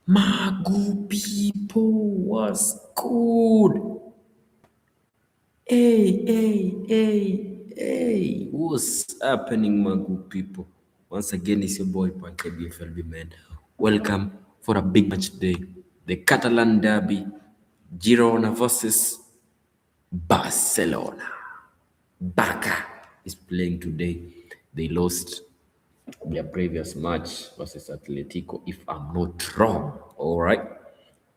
Magu people, what's good? Hey, what's happening, Magu people? Once again, it's your boy Pankey IBFLB, man. Welcome for a big match day. The Catalan derby, Girona versus Barcelona. Barca is playing today. They lost their previous match versus Atletico, if I'm not wrong. All right.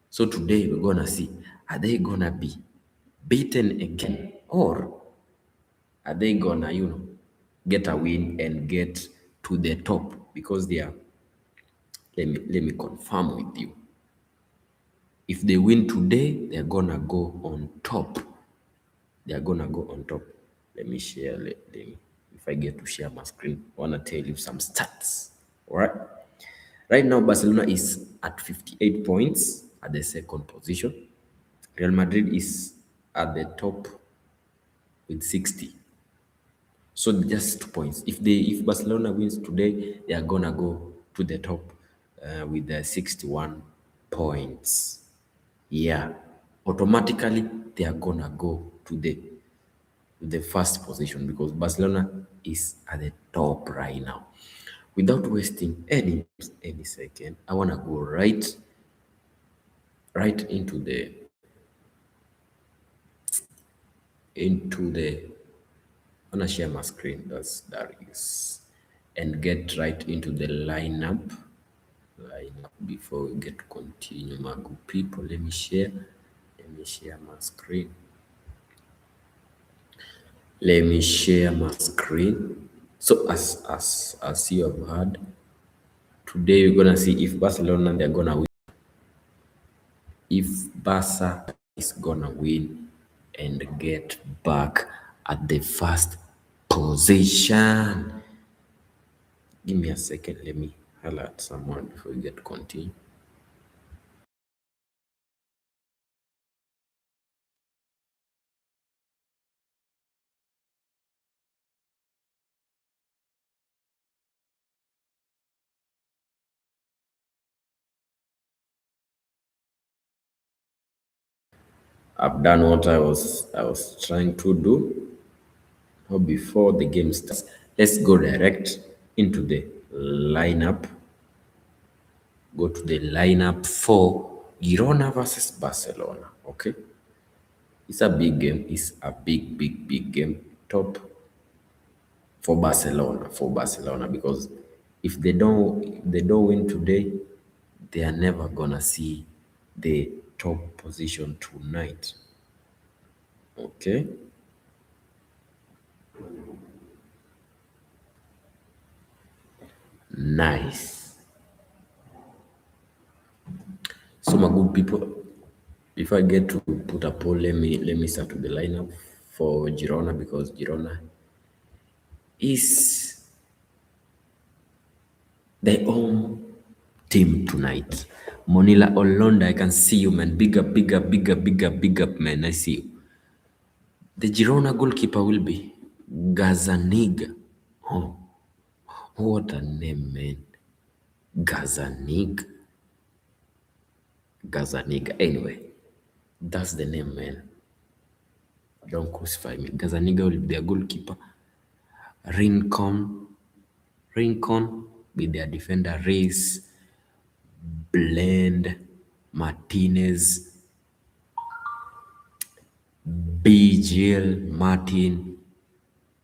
So today we're gonna see, are they gonna be beaten again, or are they gonna, get a win and get to the top? Because they are. Let me confirm with you. If they win today, they're gonna go on top. They are gonna go on top. Let me share. Let me, if I get to share my screen, I wanna tell you some stats. All right. Right now, Barcelona is at 58 points at the second position. Real Madrid is at the top with 60. So just 2 points. If Barcelona wins today, they are gonna go to the top with the 61 points. Yeah, automatically they are gonna go to the first position because Barcelona is at the top right now. Without wasting any second, I wanna go right into the I wanna share my screen. That is, and get right into the lineup. Before we get to continue, my good people. Let me share. Let me share my screen. Let me share my screen. So as you have heard, today we're gonna see if Barcelona they're gonna win. If Barca is gonna win and get back at the first position. Give me a second. Let me highlight someone before we get to continue. I've done what I was trying to do. Now before the game starts, let's go direct into the lineup. Go to the lineup for Girona versus Barcelona. Okay, it's a big game. It's a big game. Top for Barcelona because if they don't win today, they are never gonna see the top position tonight. Okay. Nice. So my good people, if I get to put a poll, let me start with the lineup for Girona because Girona is the home team tonight. Monila Olonda, I can see you, man. Big up, man. I see you. The Girona goalkeeper will be Gazaniga. Oh, what a name, man. Gazaniga. Gazaniga. Anyway, that's the name, man. Don't crucify me. Gazaniga will be their goalkeeper. Rincon, Rincon with their defender Reis, Blend, Martinez, BGL, Martin,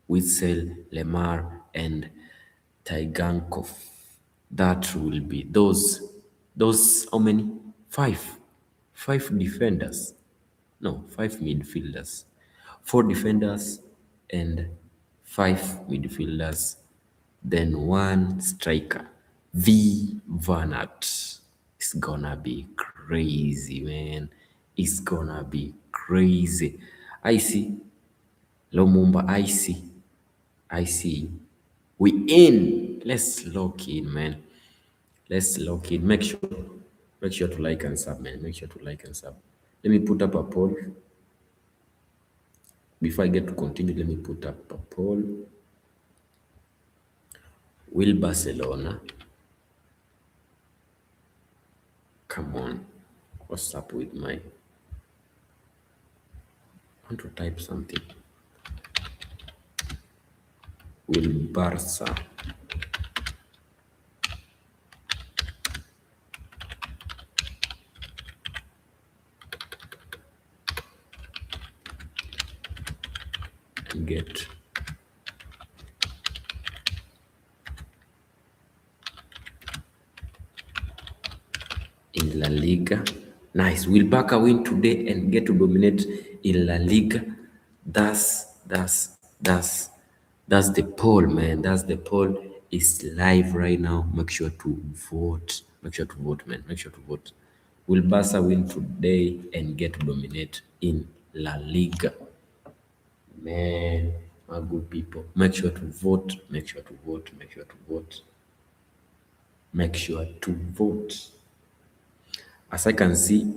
Witzel, Lemar, and Taigankov. That will be those how many? Five. Five defenders. No, five midfielders. Four defenders and five midfielders. Then one striker. V Vanat. It's gonna be crazy, man. It's gonna be crazy. I see. Lumumba, I see. We in. Let's lock in, man. Let's lock in. Make sure to like and sub, man. Make sure to like and sub. Let me put up a poll. Before I get to continue, let me put up a poll. Will Barcelona Come on. What's up with my... I want to type something. Will Barca get in La Liga? Nice. Will Barca win today and get to dominate in La Liga? That's the poll, man. That's the poll. It's live right now. Make sure to vote. Make sure to vote, man. Make sure to vote. Will Barca win today and get to dominate in La Liga? Man, my good people. Make sure to vote. Make sure to vote. Make sure to vote. Make sure to vote. As I can see,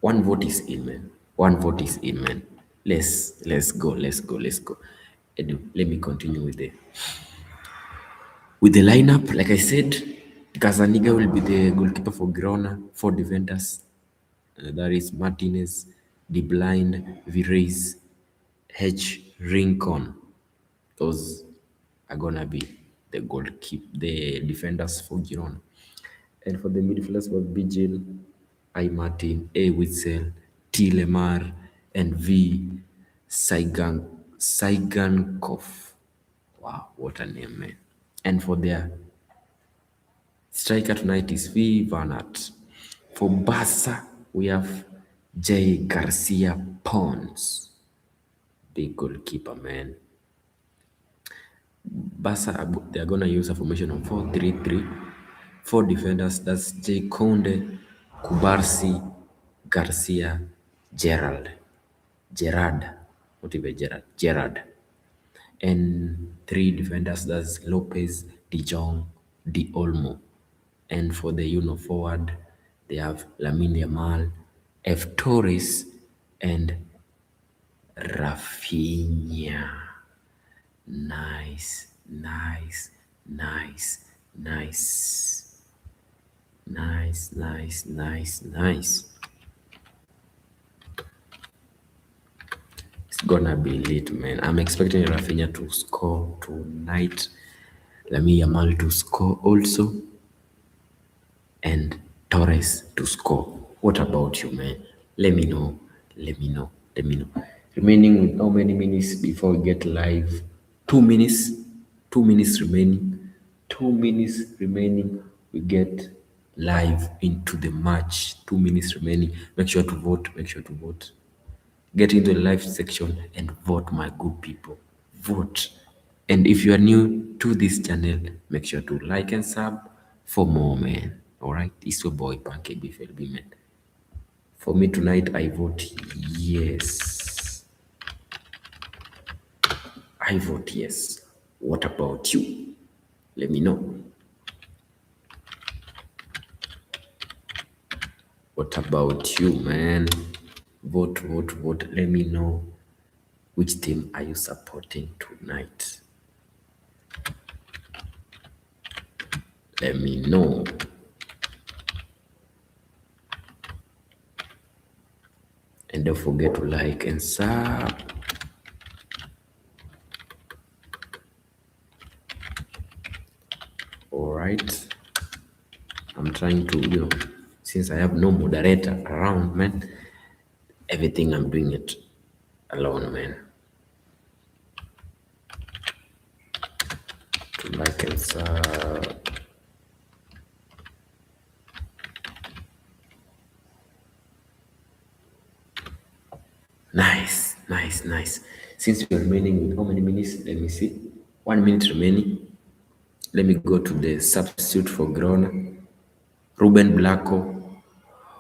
one vote is in, man. One vote is in, man. Let's go. Let's go. Let's go. And let me continue with the lineup. Like I said, Gazzaniga will be the goalkeeper for Girona, for defenders. That is Martinez, De Blind, Vireis, H. Rincon. Those are gonna be the defenders for Girona. And for the midfielders for Vigil, I Martin, A Witzel, T Lemar, and V Saigankov. Wow, what a name, man. And for their striker tonight is V Vanat. For Barca, we have J Garcia Pons, big goalkeeper, man. Barca, they're gonna use a formation of 4-3-3. Four defenders, that's J Conde, Kubarsi, Garcia, Gerard, what even Gerard. And three defenders, that's Lopez, De Jong, De Olmo. And for the forward, they have Lamine Yamal, F Torres, and Rafinha. Nice, nice, nice, nice, nice, nice, nice, nice. It's gonna be lit, man. I'm expecting Rafinha to score tonight, Lamine Yamal to score also, and Torres to score. What about you, man? Let me know. Let me know. Let me know. Remaining with how many minutes before we get live? 2 minutes. 2 minutes remaining. 2 minutes remaining. We get live into the match. 2 minutes remaining. Make sure to vote. Make sure to vote. Get into the live section and vote, my good people. Vote. And if you are new to this channel, make sure to like and sub for more, man. Alright, it's your boy Pankey IBFLB, man. For me tonight, I vote yes. I vote yes. What about you? Let me know. What about you, man? Vote, vote, vote. Let me know which team are you supporting tonight. Let me know. And don't forget to like and sub. Alright. I'm trying to, since I have no moderator around, man, everything I'm doing it alone, man. To like and sub. Nice, nice, nice. Since we're remaining with how many minutes? Let me see. 1 minute remaining. Let me go to the substitute for Girona. Ruben Blanco,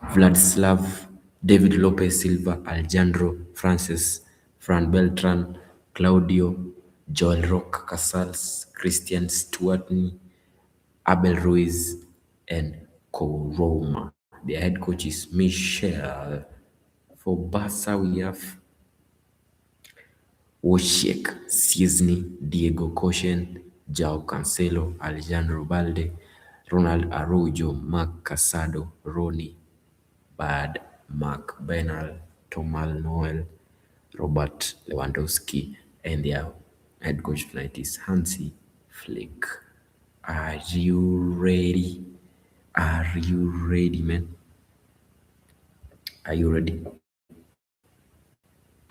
Vladislav, David Lopez Silva, Alejandro Francis, Fran Beltran, Claudio, Joel Roque Casals, Christian Stuartney, Abel Ruiz, and Koroma. Their head coach is Michel. For Barca, we have Wojciech Szczesny, Diego Kochen, João Cancelo, Alejandro Balde, Ronald Araujo, Mark Casado, Ronnie Bad, Mark Bernal, Tomal Noel, Robert Lewandowski, and their head coach tonight is Hansi Flick. Are you ready? Are you ready, man? Are you ready?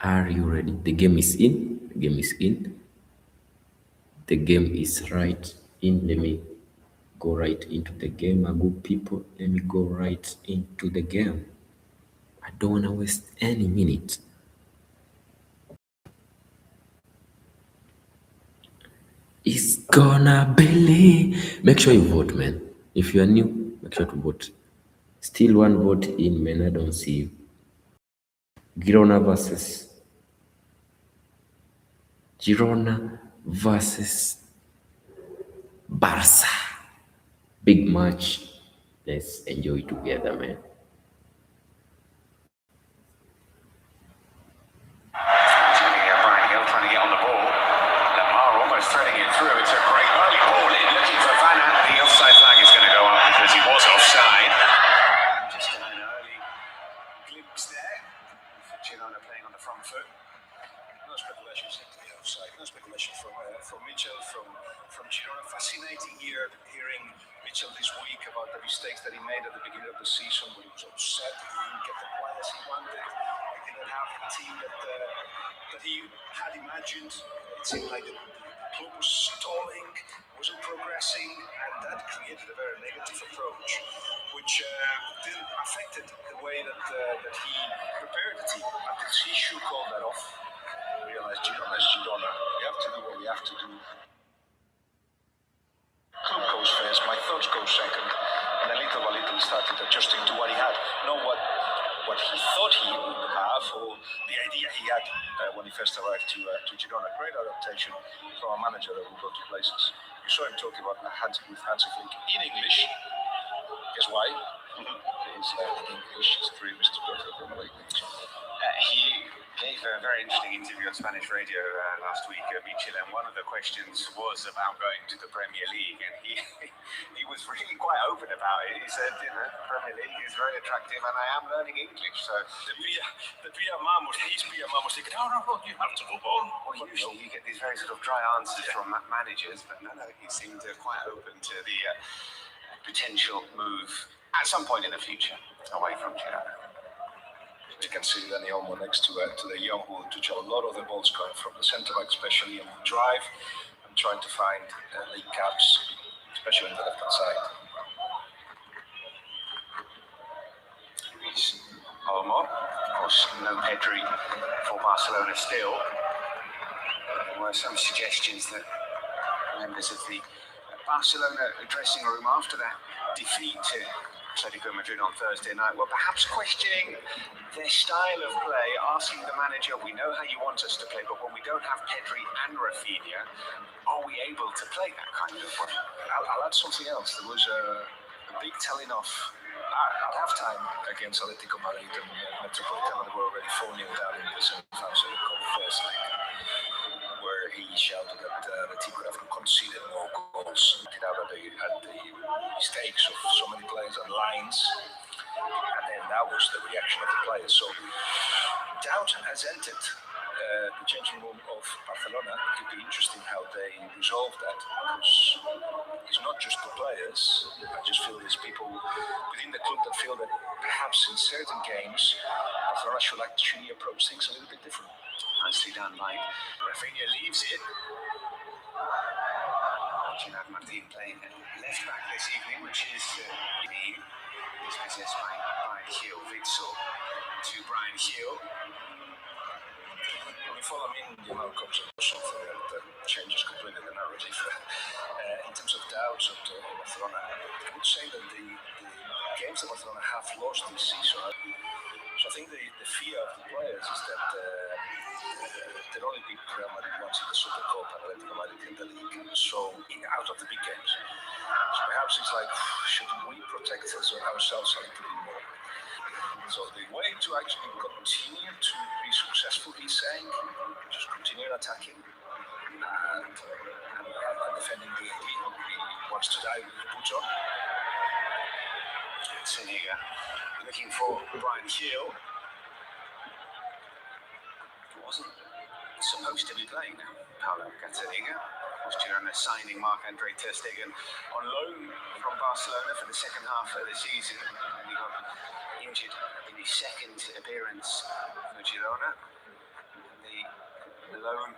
Are you ready? The game is in. The game is in. The game is right in. Let me go right into the game, my good people. Let me go right into the game. I don't want to waste any minute. It's gonna be. Make sure you vote, man. If you are new, make sure to vote. Still one vote in, man. I don't see you. Girona versus Barca. Big match. Let's enjoy together, man. Trying to get on the ball. Lamar almost threading it through. It's a great early ball in, looking for Van Aert. The offside flag is going to go up because he was offside. Just an early glimpse there. Girona playing on the front foot. No speculation seems to be offside. No speculation from Mitchell, from Girona. Fascinating hearing Mitchell this week about the mistakes that he made at the beginning of the season when he was upset. He didn't get the players he wanted. He didn't have the team that he had imagined. It seemed like the club was stalling, wasn't progressing, and that created a very negative approach, which then affected the way that he prepared the team. Until Sishu called that off, realized Girona is Girona. We have to do what we have to do. Club goes first, my thoughts go second, and then little by little he started adjusting to what he had, not what he thought he would have, or the idea he had when he first arrived to Girona. Great adaptation from a manager that will go to places. You saw him talking about Hansi Flick in English. Guess why? He's in English. His dream is to go to the Premier League. He gave a very interesting interview on Spanish radio last week, Mitchell, and one of the questions was about going to the Premier League, and he was really quite open about it. He said, the Premier League is very attractive, and I am learning English. So the PR man was thinking, no, you have to move on. Well, usually you get these very sort of dry answers from managers, but no, he seemed quite open to the potential move at some point in the future away from Girona. You can see Dani Olmo next to the young who touch a lot of the balls coming from the centre back, especially in the drive, and trying to find league gaps, especially on the left hand side. Luis Olmo, of course, no Pedri for Barcelona still. There were some suggestions that members of the Barcelona dressing room after that defeat to Atletico Madrid on Thursday night were perhaps questioning their style of play, asking the manager, we know how you want us to play, but when we don't have Pedri and Rafinha, are we able to play that kind of way? I'll add something else. There was a big telling off at halftime against Atletico Madrid and Metropolitano. They were already 4-0 down in the semi-finals of the first leg, where he shouted that the team could have conceded more goals, looking out at the mistakes of so many players and lines, and then that was the reaction of the players. So doubt has entered the changing room of Barcelona. It'll be interesting how they resolve that, because it's not just the players. I just feel there's people within the club that feel that perhaps in certain games Barcelona should actually approach things a little bit different. Nicely done by Rafinha, leaves it. Gerard Martin playing left back this evening, which is possessed by Brian Hill. Witzel to Brian Hill. When we follow him in, comes something that changes completely the narrative. In terms of doubts of Barcelona, I would say that the games that Barcelona have lost this season. So I think the fear of the players is that they'll only beat Real Madrid once in the Super Cup and Atletico Madrid in the league. So out of the big games. So perhaps it's like, should we protect ourselves a little bit more? So the way to actually continue to be successful, he's saying, just continue attacking and defending the lead. He wants to die with his boots on. Gazzaniga looking for Brian Hill. Wasn't supposed to be playing now. Paulo Gazzaniga was Girona signing Marc-Andre ter Stegen on loan from Barcelona for the second half of the season. And he got injured in his second appearance for Girona. And the loan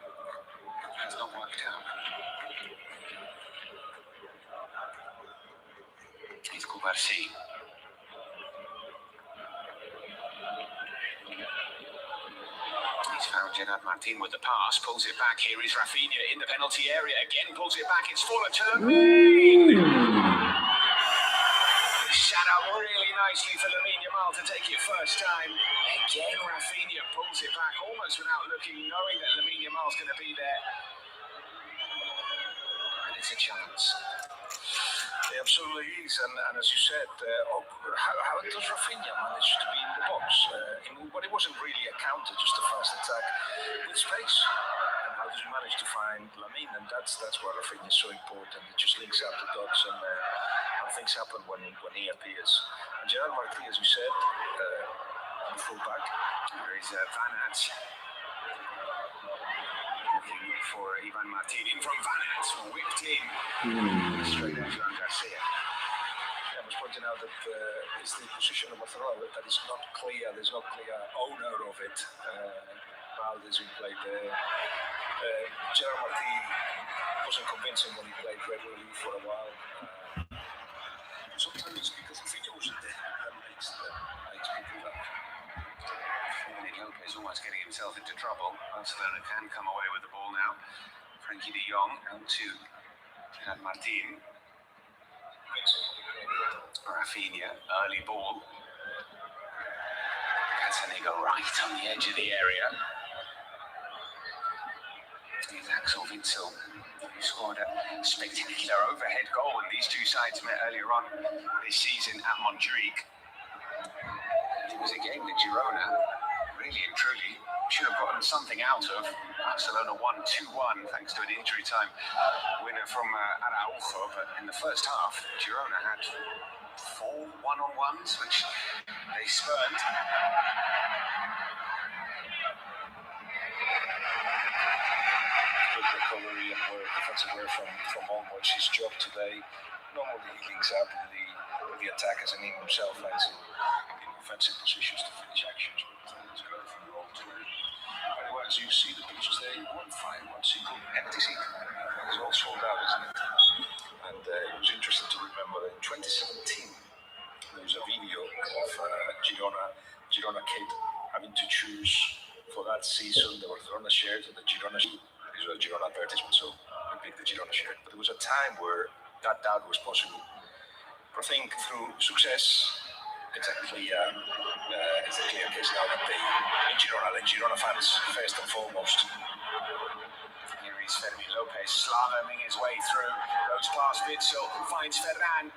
has not worked out. He's Barça. He's found Gerard Martin with the pass, pulls it back. Here is Rafinha in the penalty area again, pulls it back. It's fallen to Lamine. Shut up really nicely for Lamine Yamal to take it first time. Again, Rafinha pulls it back almost without looking, knowing that Lamine Yamal's going to be there. And it's a chance. It absolutely is, and as you said, how does Rafinha manage to be in the box? But it wasn't really a counter, just a fast attack with space. And how does he manage to find Lamine? And that's why Rafinha is so important. It just links up the dots, and things happen when he appears. And Gerard Martin, as you said, the fullback. There is Van Aert. Looking for Ivan Martin in from Van Aert, whipped in. Straight at Joan Garcia. I was pointing out that it's the position of Barcelona that is not clear. There's no clear owner of it. Valdez who played there. Gerard Martin wasn't convincing when he played regularly for a while. Sometimes it's because Rafinha wasn't there. That makes people laugh. Lopez almost getting himself into trouble. Barcelona can come away with the ball now. Frankie de Jong out to Gerard Martin. Rafinha, early ball. Gazzaniga right on the edge of the area. Here's Axel Witsel, who scored a spectacular overhead goal when these two sides met earlier on this season at Montjuic. It was a game that Girona really and truly should have gotten something out of. Barcelona won 2-1 thanks to an injury time winner from Araujo, but in the first half, Girona had 4 one-on-ones, which they spurned. Good recovery and defensive work from onwards. His job today, normally he links up with the attackers and he himself lands in offensive positions to finish actions. As you see the pictures there, one single empty seat. It's all sold out, isn't it? And it was interesting to remember that in 2017, there was a video of Girona kid having to choose for that season the Barcelona shirt and the Girona shirt. These were the Girona advertisements, so I picked the Girona shirt. But there was a time where that doubt was possible. But I think through success, it's a clear case now that Girona fans first and foremost. Here is Fermin Lopez slaloming his way through. Goes past Witsel, finds Ferran.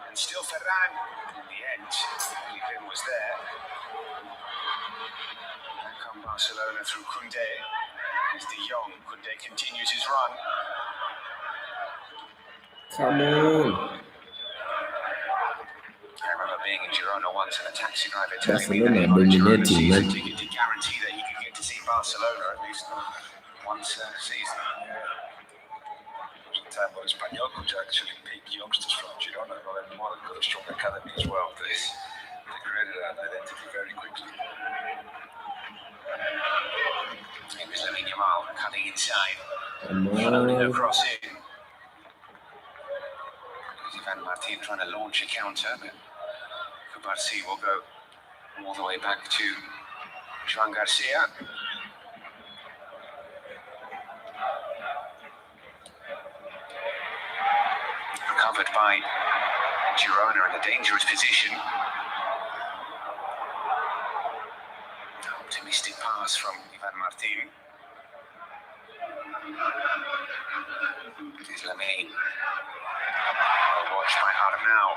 And still Ferran. In the end, only Pin was there. Here come Barcelona through Koundé. Here's de Jong. Koundé continues his run. Come on. I remember being in Girona once and a taxi driver telling me Barcelona that he got a Girona dominating, season man. ticket to guarantee that he could get to see Barcelona at least once a season. There was a time when Espanyol could actually pick youngsters from Girona, and more got a strong academy as well. They created an identity very quickly. It was Lamine Yamal cutting inside, Come floating on. across in. Ivan Martin trying to launch a counter, but Barça will go all the way back to Joan Garcia. Recovered by Girona in a dangerous position. Optimistic pass from Ivan Martin. Here's Lamine. Well watched by Arnau.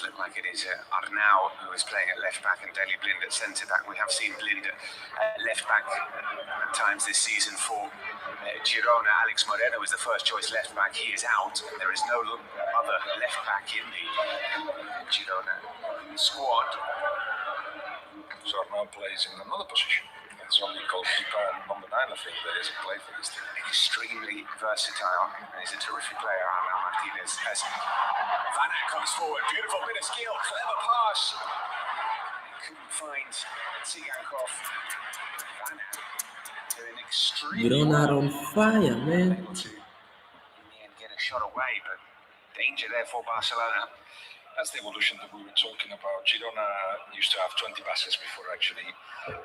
look like it is Arnau who is playing at left back and Daley Blind at centre back. We have seen Blind at left back at times this season for Girona. Alex Moreno is the first choice left back. He is out, and there is no other left back in the Girona squad. So Arnau plays in another position. It's only goalkeeper and number 9, I think, that isn't played for this team. Extremely versatile. He's a terrific player, Arnau Martinez. As Van Aert comes forward, beautiful bit of skill, clever pass. Couldn't find Tsigankov. Van Aert doing extremely Girona are on fire, man. Able to, in the end, get a shot away, but danger there for Barcelona. That's the evolution that we were talking about. Girona used to have 20 passes before actually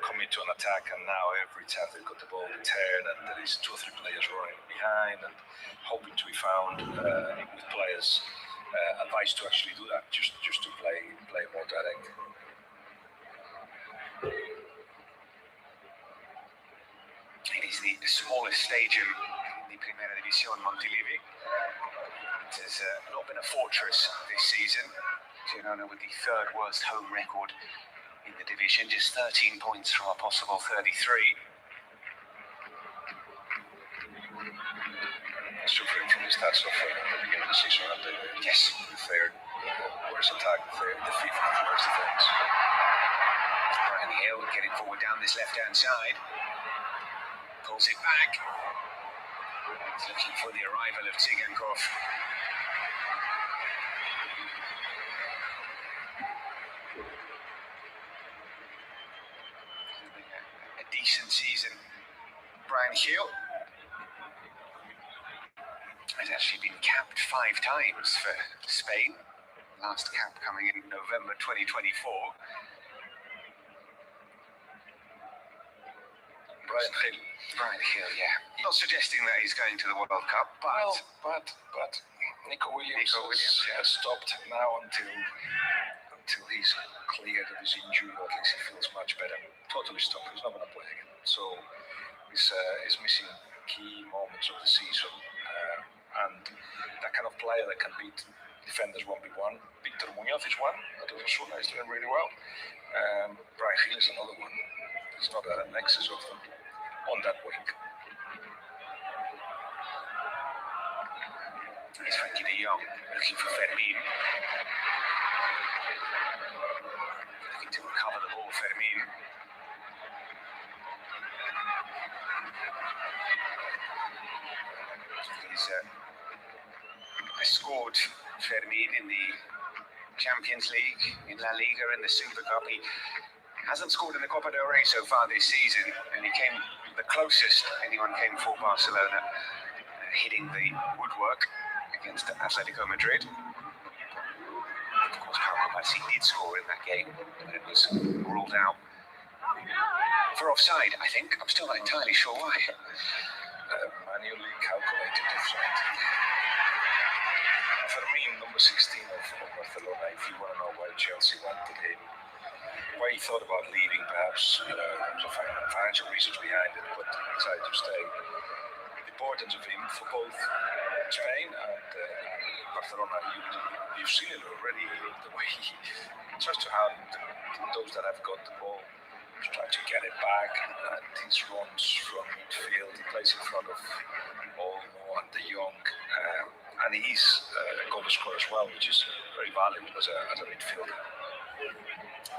coming to an attack, and now every time they've got the ball in turn, and there is 2 or 3 players running behind and hoping to be found with players advised to actually do that, just to play more direct. It is the smallest stadium in the Primera División, Montilivi. It has not been a fortress this season. Girona with the 3rd worst home record in the division, just 13 points from a possible 33. That's suffering from the stats of the beginning of the season, and the 3rd worst attack, the 5th worst defense. Brian Hill getting forward down this left-hand side. Pulls it back. He's looking for the arrival of Tsigankov. A decent season. Brian Hill has actually been capped 5 times for Spain. Last cap coming in November 2024. Brian Hill, yeah. Not suggesting that he's going to the World Cup, but Nico Williams has stopped now until he's cleared of his injury, or at least he feels much better. Totally stopped. He's not going to play again. So he's missing key moments of the season, and that kind of player that can beat defenders 1v1. Victor Muñoz is one. Osasuna is doing really well. Brian Hill is another one. There's not a nexus of them on that wing. It's Frankie de Jong looking for Fermin. Looking to recover the ball, Fermin. He's scored Fermin in the Champions League, in La Liga, in the Super Cup. He hasn't scored in the Copa del Rey so far this season, and he came the closest anyone came for Barcelona, hitting the woodwork against Atletico Madrid. Of course, Barca did score in that game, but it was ruled out for offside, I think. I'm still not entirely sure why. Manually calculated offside. Fermin, number 16 of Barcelona, if you want to know why Chelsea wanted him, why he thought about leaving, perhaps financial reasons behind it, but decided to stay. The importance of him for both Spain and Barcelona, you've seen it already, the way he tries to have those that have got the ball, try to get it back, and his runs from midfield, he plays in front of Olmo and De Jong, and he's a goal scorer as well, which is very valuable as a midfielder.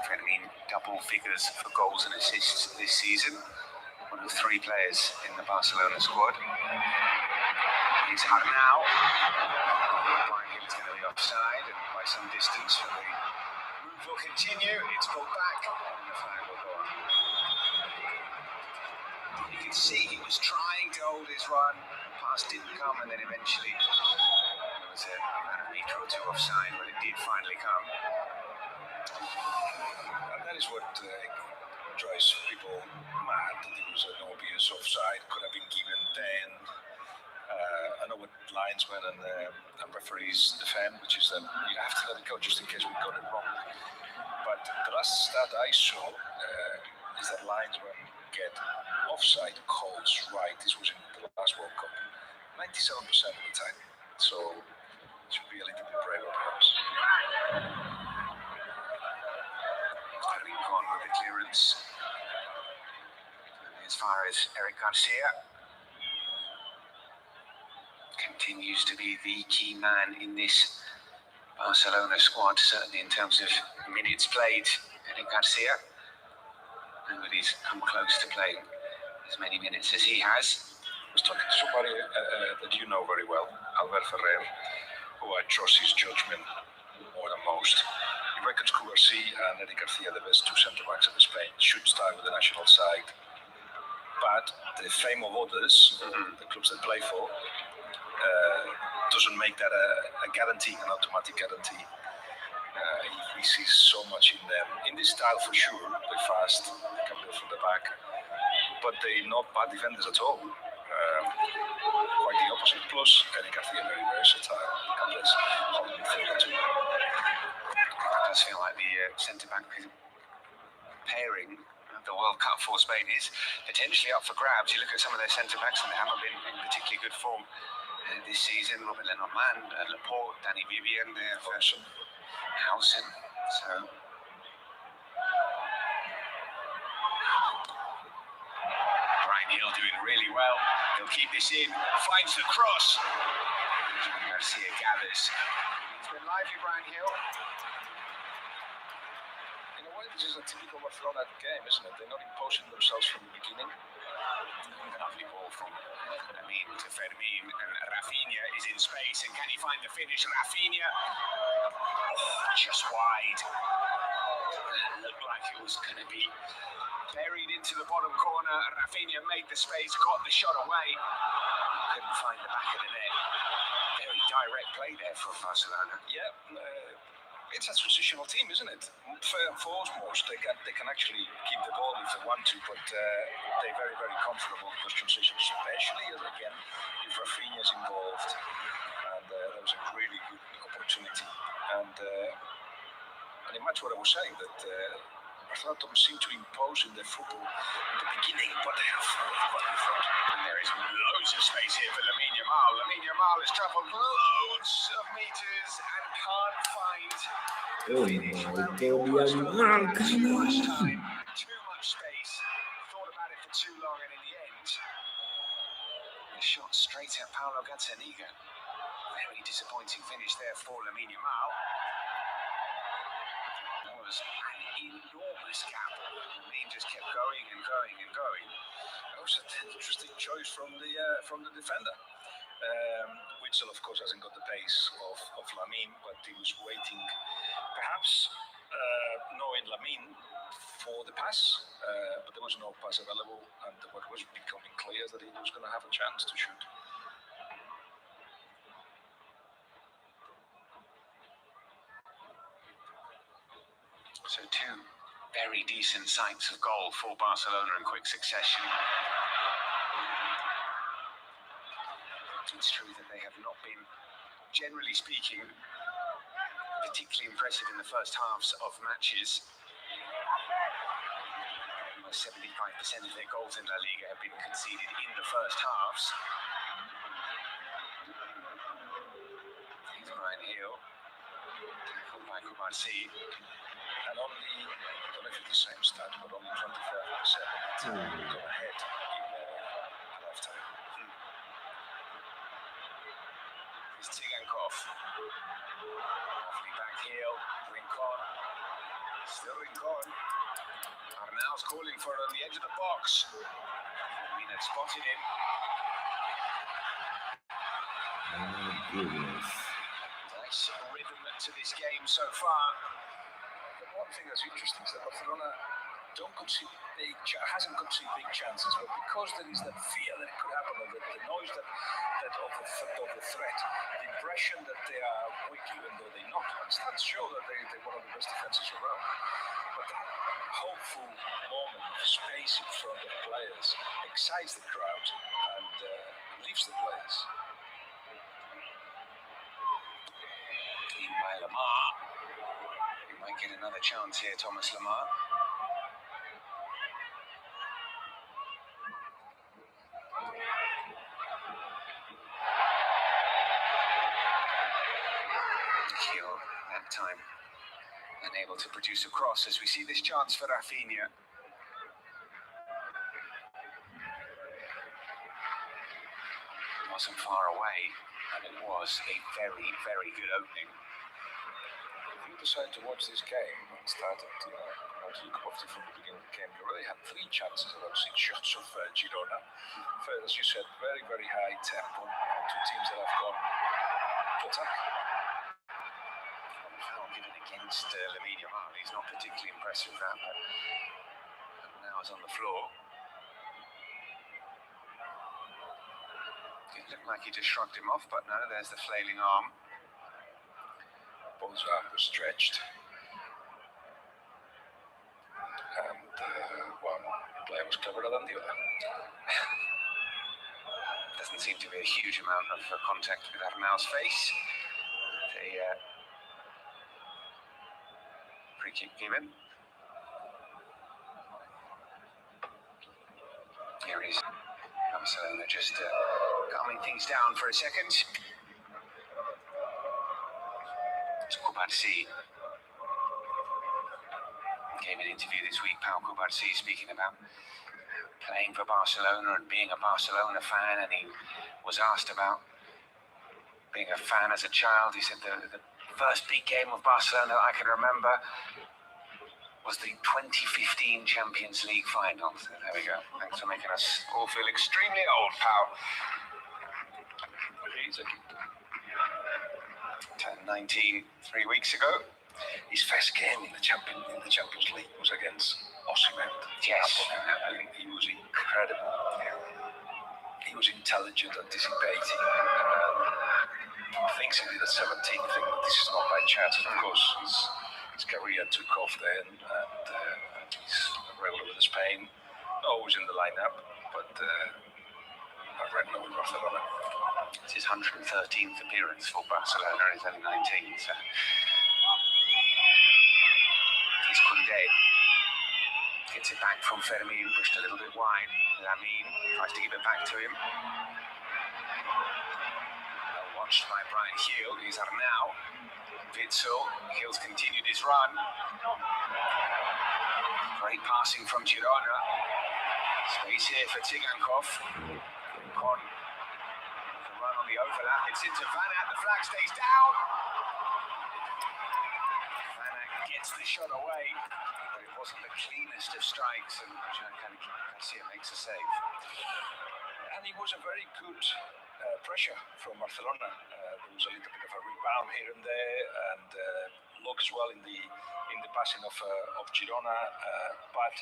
Fermin double figures for goals and assists this season. One of 3 players in the Barcelona squad. It's Arnau. Brian Hill's going to be offside, and by some distance, the move will continue. It's pulled back, and the flag will go on. You can see he was trying to hold his run. Pass didn't come, and then eventually it was a metre or 2 offside, but it did finally come. And that is what drives people mad. It was an obvious offside, could have been given then. I know what linesmen and referees defend, which is that you have to let it go just in case we got it wrong. But the last stat I saw is that linesmen get offside calls right. This was in the last World Cup, 97% of the time. So it should be a little bit braver, perhaps. on with the clearance. And as far as Eric Garcia, continues to be the key man in this Barcelona squad, certainly in terms of minutes played. Eric Garcia, nobody's come close to playing as many minutes as he has. I was talking to somebody that you know very well, Albert Ferrer, who I trust his judgment more than most. He reckons Cubarsí and Eric Garcia the best two centre-backs of Spain, should start with the national side. But the fame of others, the clubs they play for, doesn't make that a guarantee, an automatic guarantee. He sees so much in them. In this style, for sure, they're fast, they can play from the back, but they're not bad defenders at all. Quite the opposite. Plus, Eric Garcia very versatile. Can play holding midfielder too. It does feel like the centre-back pairing of the World Cup for Spain is potentially up for grabs. You look at some of their centre-backs and they haven't been in particularly good form this season. Robert Lenormand, Laporte, Danny Vivian, Hausen. So Brian Hill doing really well. He'll keep this in. Finds the cross. Garcia gathers. He's been lively, Brian Hill. In a way, this is a typical Barcelona game, isn't it? They're not imposing themselves from the beginning. Lovely ball from Amin to Fermin, and Rafinha is in space, and can he find the finish? Rafinha, just wide. It looked like it was going to be buried into the bottom corner. Rafinha made the space, got the shot away. Couldn't find the back of the net. Very direct play there from Barcelona. Yeah, it's a transitional team, isn't it? For most, they can actually keep the ball if they want to, but they're very, very comfortable with transitions, especially again if Rafinha's involved. And that was a really good opportunity. And it matched what I was saying, that Barcelona don't seem to impose in their football at the beginning, but they have and there is loads of space here for Lamine Yamal. Lamine Yamal has travelled loads of meters and can't find the finish. Well, he almost felt like he had too much time, too much space. Thought about it for too long, and in the end, he shot straight at Paulo Gazzaniga. Very disappointing finish there for Lamine Yamal. That was an enormous gap. Lamine just kept going and going and going. That was an interesting choice from the defender. Witsel, of course, hasn't got the pace of Lamine, but he was waiting, perhaps knowing Lamine for the pass, but there was no pass available, and what was becoming clear is that he was going to have a chance to shoot. So two very decent sights of goal for Barcelona in quick succession. It's true that they have not been, generally speaking, particularly impressive in the first halves of matches. Almost 75% of their goals in La Liga have been conceded in the first halves. Here's Brian Hill, tackled by Cubarsí. And only, I don't know if it's the same stat, but only 25% go ahead in halftime. It's Tsigankov. Lovely back heel. Rincon. Still Rincon. Arnau's calling for it on the edge of the box. Mina spotted him. Oh, goodness. Nice rhythm to this game so far. One thing that's interesting is that Barcelona hasn't conceded big chances, but because there is that fear that it could happen, or the noise that of the threat, the impression that they are weak even though they're not, and stats show that they're one of the best defenses around. But that hopeful moment of space in front of players excites the crowd and leaves the players. Clean by Lamar. He might get another chance here, Thomas Lamar. Kill that time. unable to produce a cross as we see this chance for Rafinha. It wasn't far away, and it was a very, very good opening. If you decide to watch this game and started from the beginning of the game, you really had 3 chances, about 6 shots of Girona. As you said, very, very high tempo. 2 teams that have gone to attack. Foul given against Lamine Yamal. He's not particularly impressed with that, but now he's on the floor. It looked like he just shrugged him off, but no, there's the flailing arm. Both arms were stretched. And one player was cleverer than the other. Doesn't seem to be a huge amount of contact with Arnau's face. The free kick given. Here he is. Barcelona just calming things down for a second. It's Kubarsi. Gave an interview this week, Pau Kubarsi, speaking about playing for Barcelona and being a Barcelona fan, and he was asked about being a fan as a child. He said the first big game of Barcelona that I can remember was the 2015 Champions League final. So there we go. Thanks for making us all feel extremely old, Pau. He's a kid. Turned 19 3 weeks ago. His first game in the Champions League was against Osimhen. Yes. I think he was incredible. He was intelligent, anticipating. Things he did at 17, I think this is not by chance. Of course, his career took off then, and he's regular with Spain. Not always in the lineup, but right now with Barcelona. It's his 113th appearance for Barcelona. He's only 19, so. He's Koundé. Gets it back from Fermin, pushed a little bit wide. Lamine tries to give it back to him. Well watched by Brian Hill. He's Arnau. Witsel. Hill's continued his run. Great passing from Girona. Space here for Tsigankov. Con. The run on the overlap. It's into Van Aert. The flag stays down. Gets the shot away, but it wasn't the cleanest of strikes, and Garcia makes a save. And it was a very good pressure from Barcelona. There was a little bit of a rebound here and there, and luck as well in the passing of Girona. But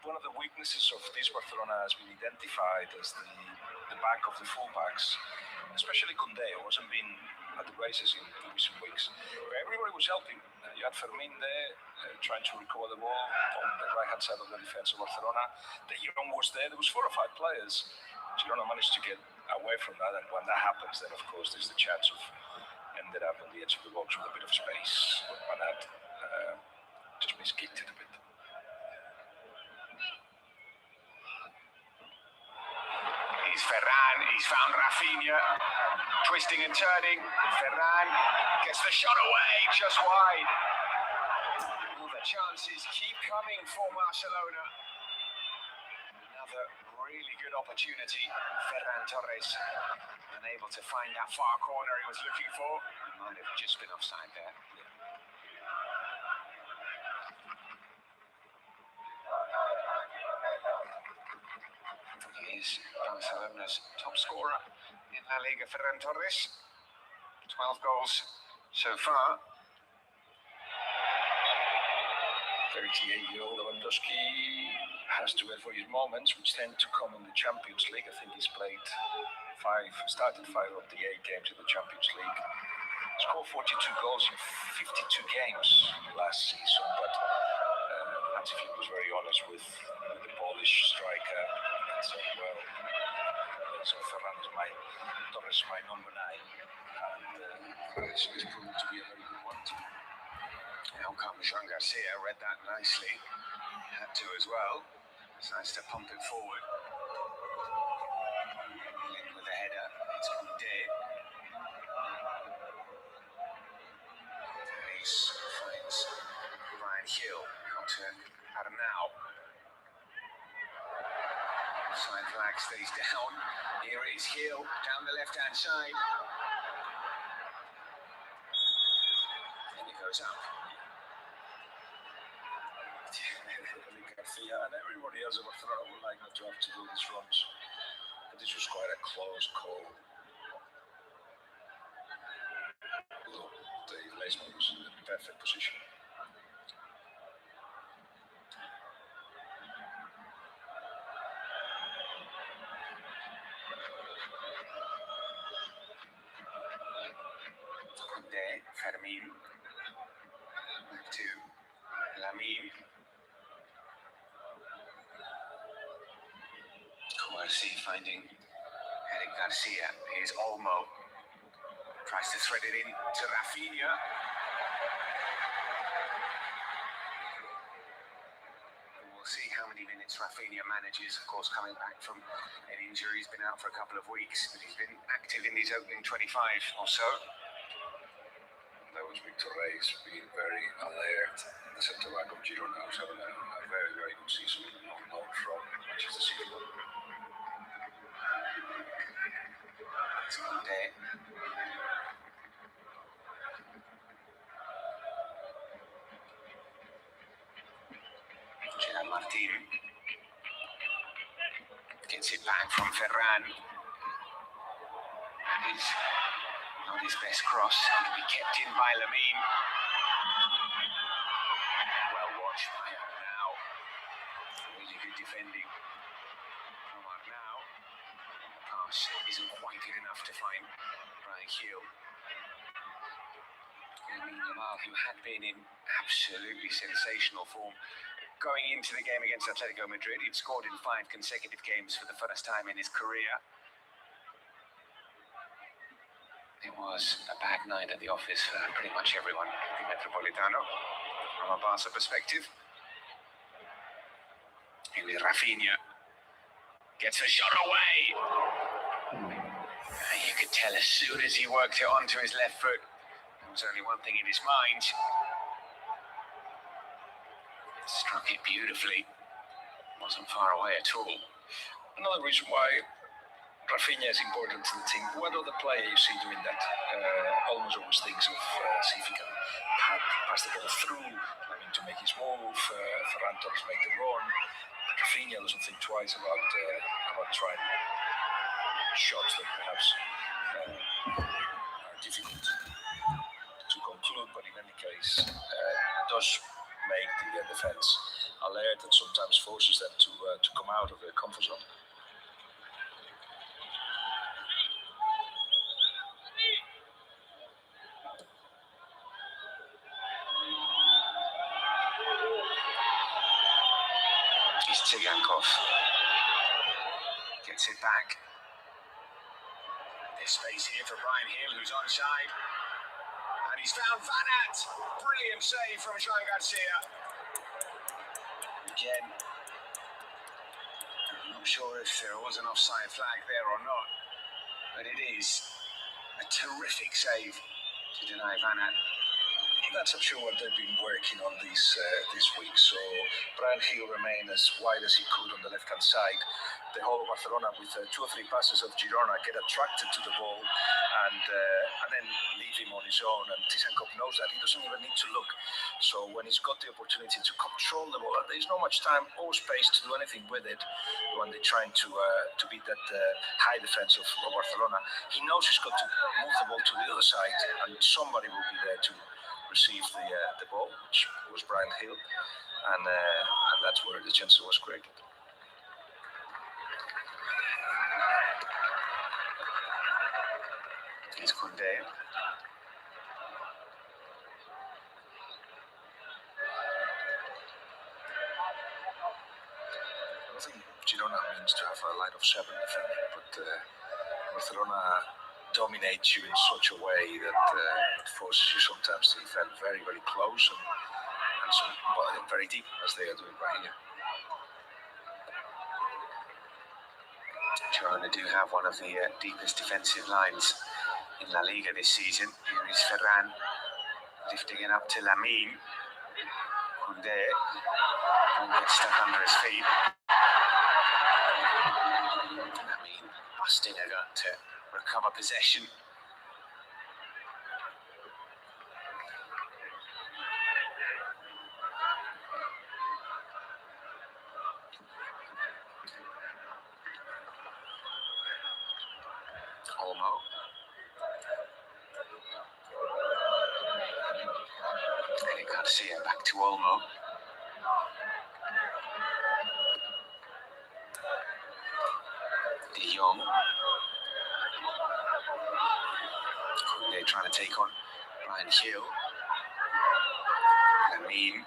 one of the weaknesses of this Barcelona has been identified as the back of the fullbacks, especially Koundé, who hasn't been at the races in recent weeks. But everybody was helping. You had Fermin there trying to recover the ball on the right-hand side of the defense of Barcelona. De Jong was there. There was 4 or 5 players. Girona managed to get away from that, and when that happens, then of course there's the chance of ended up on the edge of the box with a bit of space. But that just miskicked it a bit. He's Ferran. He's found Rafinha. Twisting and turning. Ferran gets the shot away, just wide. All the chances keep coming for Barcelona. Another really good opportunity. Ferran Torres unable to find that far corner he was looking for. He might have just been offside there. He is Barcelona's top scorer in La Liga, Ferran Torres. 12 goals so far. 38-year-old Lewandowski has to wait for his moments, which tend to come in the Champions League. I think he's started 5 of the 8 games in the Champions League. Scored 42 goals in 52 games last season, but Hansi Flick was very honest with the Polish striker and said, well, so Ferran is Torres is my number 9, and it's proven to be a very good one too. Now Jean Garcia read that nicely. He had to as well. It's nice to pump it forward. In with a header. It's Koundé. Reece finds Flag stays down. Here it is Hill down the left-hand side. And it goes up. Garcia and everybody else at Barcelona would like not to have to do these runs. But this was quite a close call. The Leisman was in the perfect position. There, Fermin. Back to Lamine. Kouassi finding Eric Garcia. Here's Olmo. Tries to thread it in to Rafinha. We'll see how many minutes Rafinha manages. Of course, coming back from an injury, he's been out for a couple of weeks, but he's been active in his opening 25 or so. That was Victor Reis being very alert in the centre back of Girona, who's having a very, very good season on loan from Manchester City. It's Monday. Gerard Martin gets it back from Ferran. He's not his best cross. It can be kept in by Lamine. Well watched by now. Really good defending from now. The pass isn't quite good enough to find Brian Hill. Lamine Yamal, who had been in absolutely sensational form going into the game against Atletico Madrid. He'd scored in 5 consecutive games for the first time in his career. It was a bad night at the office for pretty much everyone in Metropolitano from a Barca perspective. Here with Rafinha. Gets a shot away. You could tell as soon as he worked it onto his left foot, there was only one thing in his mind. Struck it beautifully. Wasn't far away at all. Another reason why Rafinha is important to the team. What other player you see doing that? Almost always thinks of see if he can pass the ball through, to make his move. Ferran Torres make the run. But Rafinha doesn't think twice about trying shots that perhaps are difficult to conclude, but in any case, does make the defense alert and sometimes forces them to come out of their comfort zone. Tsigankov gets it back. There's space here for Brian Hill, who's onside. And he's found Van Aert. Brilliant save from Joan Garcia. Again, I'm not sure if there was an offside flag there or not, but it is a terrific save to deny Van Aert. That's, I'm sure, what they've been working on this week. So Brian Hill remained as wide as he could on the left-hand side. The whole of Barcelona, with 2 or 3 passes of Girona, get attracted to the ball and then leave him on his own. And Tsigankov knows that. He doesn't even need to look. So when he's got the opportunity to control the ball, there's not much time or space to do anything with it when they're trying to beat that high defense of Barcelona. He knows he's got to move the ball to the other side, and somebody will be there to receive the ball, which was Brian Hill, and that's where the chance was created. It's Koundé. I don't think Girona means to have a line of 7 defender, but Barcelona dominates you in such a way that it forces you sometimes to defend very, very close and some very deep, as they are doing right here. Girona do have one of the deepest defensive lines in La Liga this season. Here is Ferran lifting it up to Lamine. Koundé won't get stuck under his feet. I mean, Bastina got to recover possession. Olmo. Eric Garcia back to Olmo. De Jong. They're trying to take on Brian Hill. Lamine.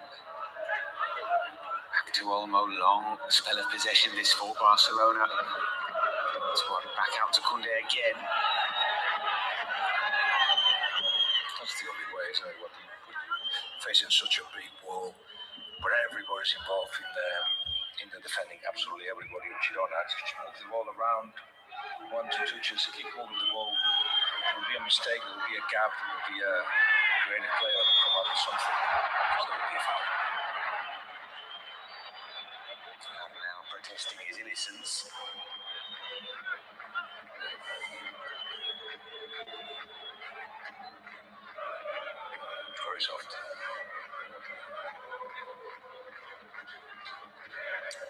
Back to Olmo. Long spell of possession this for Barcelona. Squad back out to Koundé again. That's the only way, isn't it? When you're facing such a big wall, where everybody's involved in the defending, absolutely everybody in Girona. Just move the ball around, 1 to 2 touches, keep moving the ball. There will be a mistake, there will be a gap, there will be a creative player that will come up with something. It's going to be a foul. Now protesting his innocence. Very soft.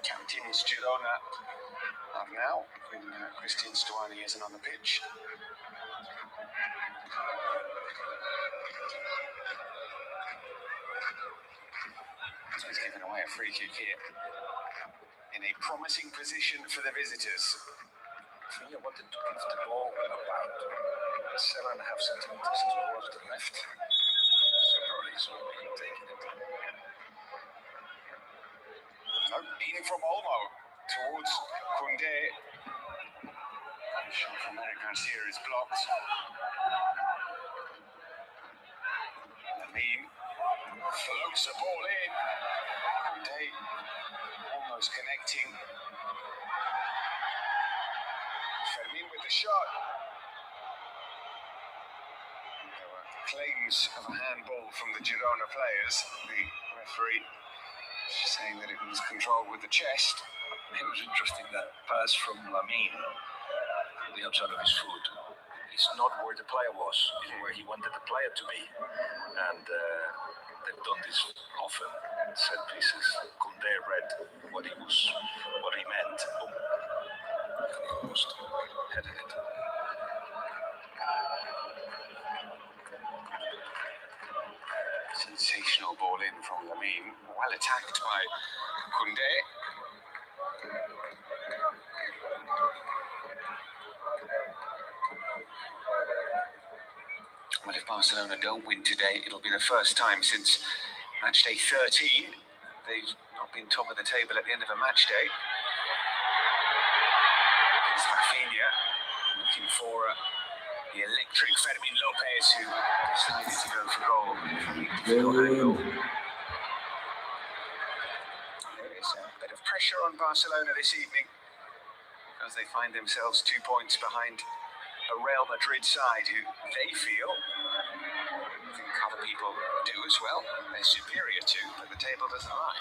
Captains Girona are now when Christian Stuani isn't on the pitch. So he's given away a free kick here. In a promising position for the visitors. Villa wanted to give the ball about 7.5 centimeters towards the left. So probably he's only taking it. In from Olmo towards Koundé. Shot from Eric Garcia is blocked. Lamine floats the ball in. Koundé almost connecting. Fermin with the shot. There were claims of a handball from the Girona players. The referee saying that it was controlled with the chest. It was interesting that pass from Lamine, the outside of his foot, is not where the player was, it's where he wanted the player to be. And they've done this often in set pieces. Koundé read what he meant. Boom. Almost headed it. Sensational ball in from Lamine. Well attacked by Koundé. Well, if Barcelona don't win today, it'll be the first time since Matchday 13 they've not been top of the table at the end of a matchday. There's Rafinha looking for the electric Fermin Lopez, who decided to go for goal. There is a bit of pressure on Barcelona this evening because they find themselves 2 points behind a Real Madrid side who they feel, I think other people do as well, they're superior to, but the table doesn't lie.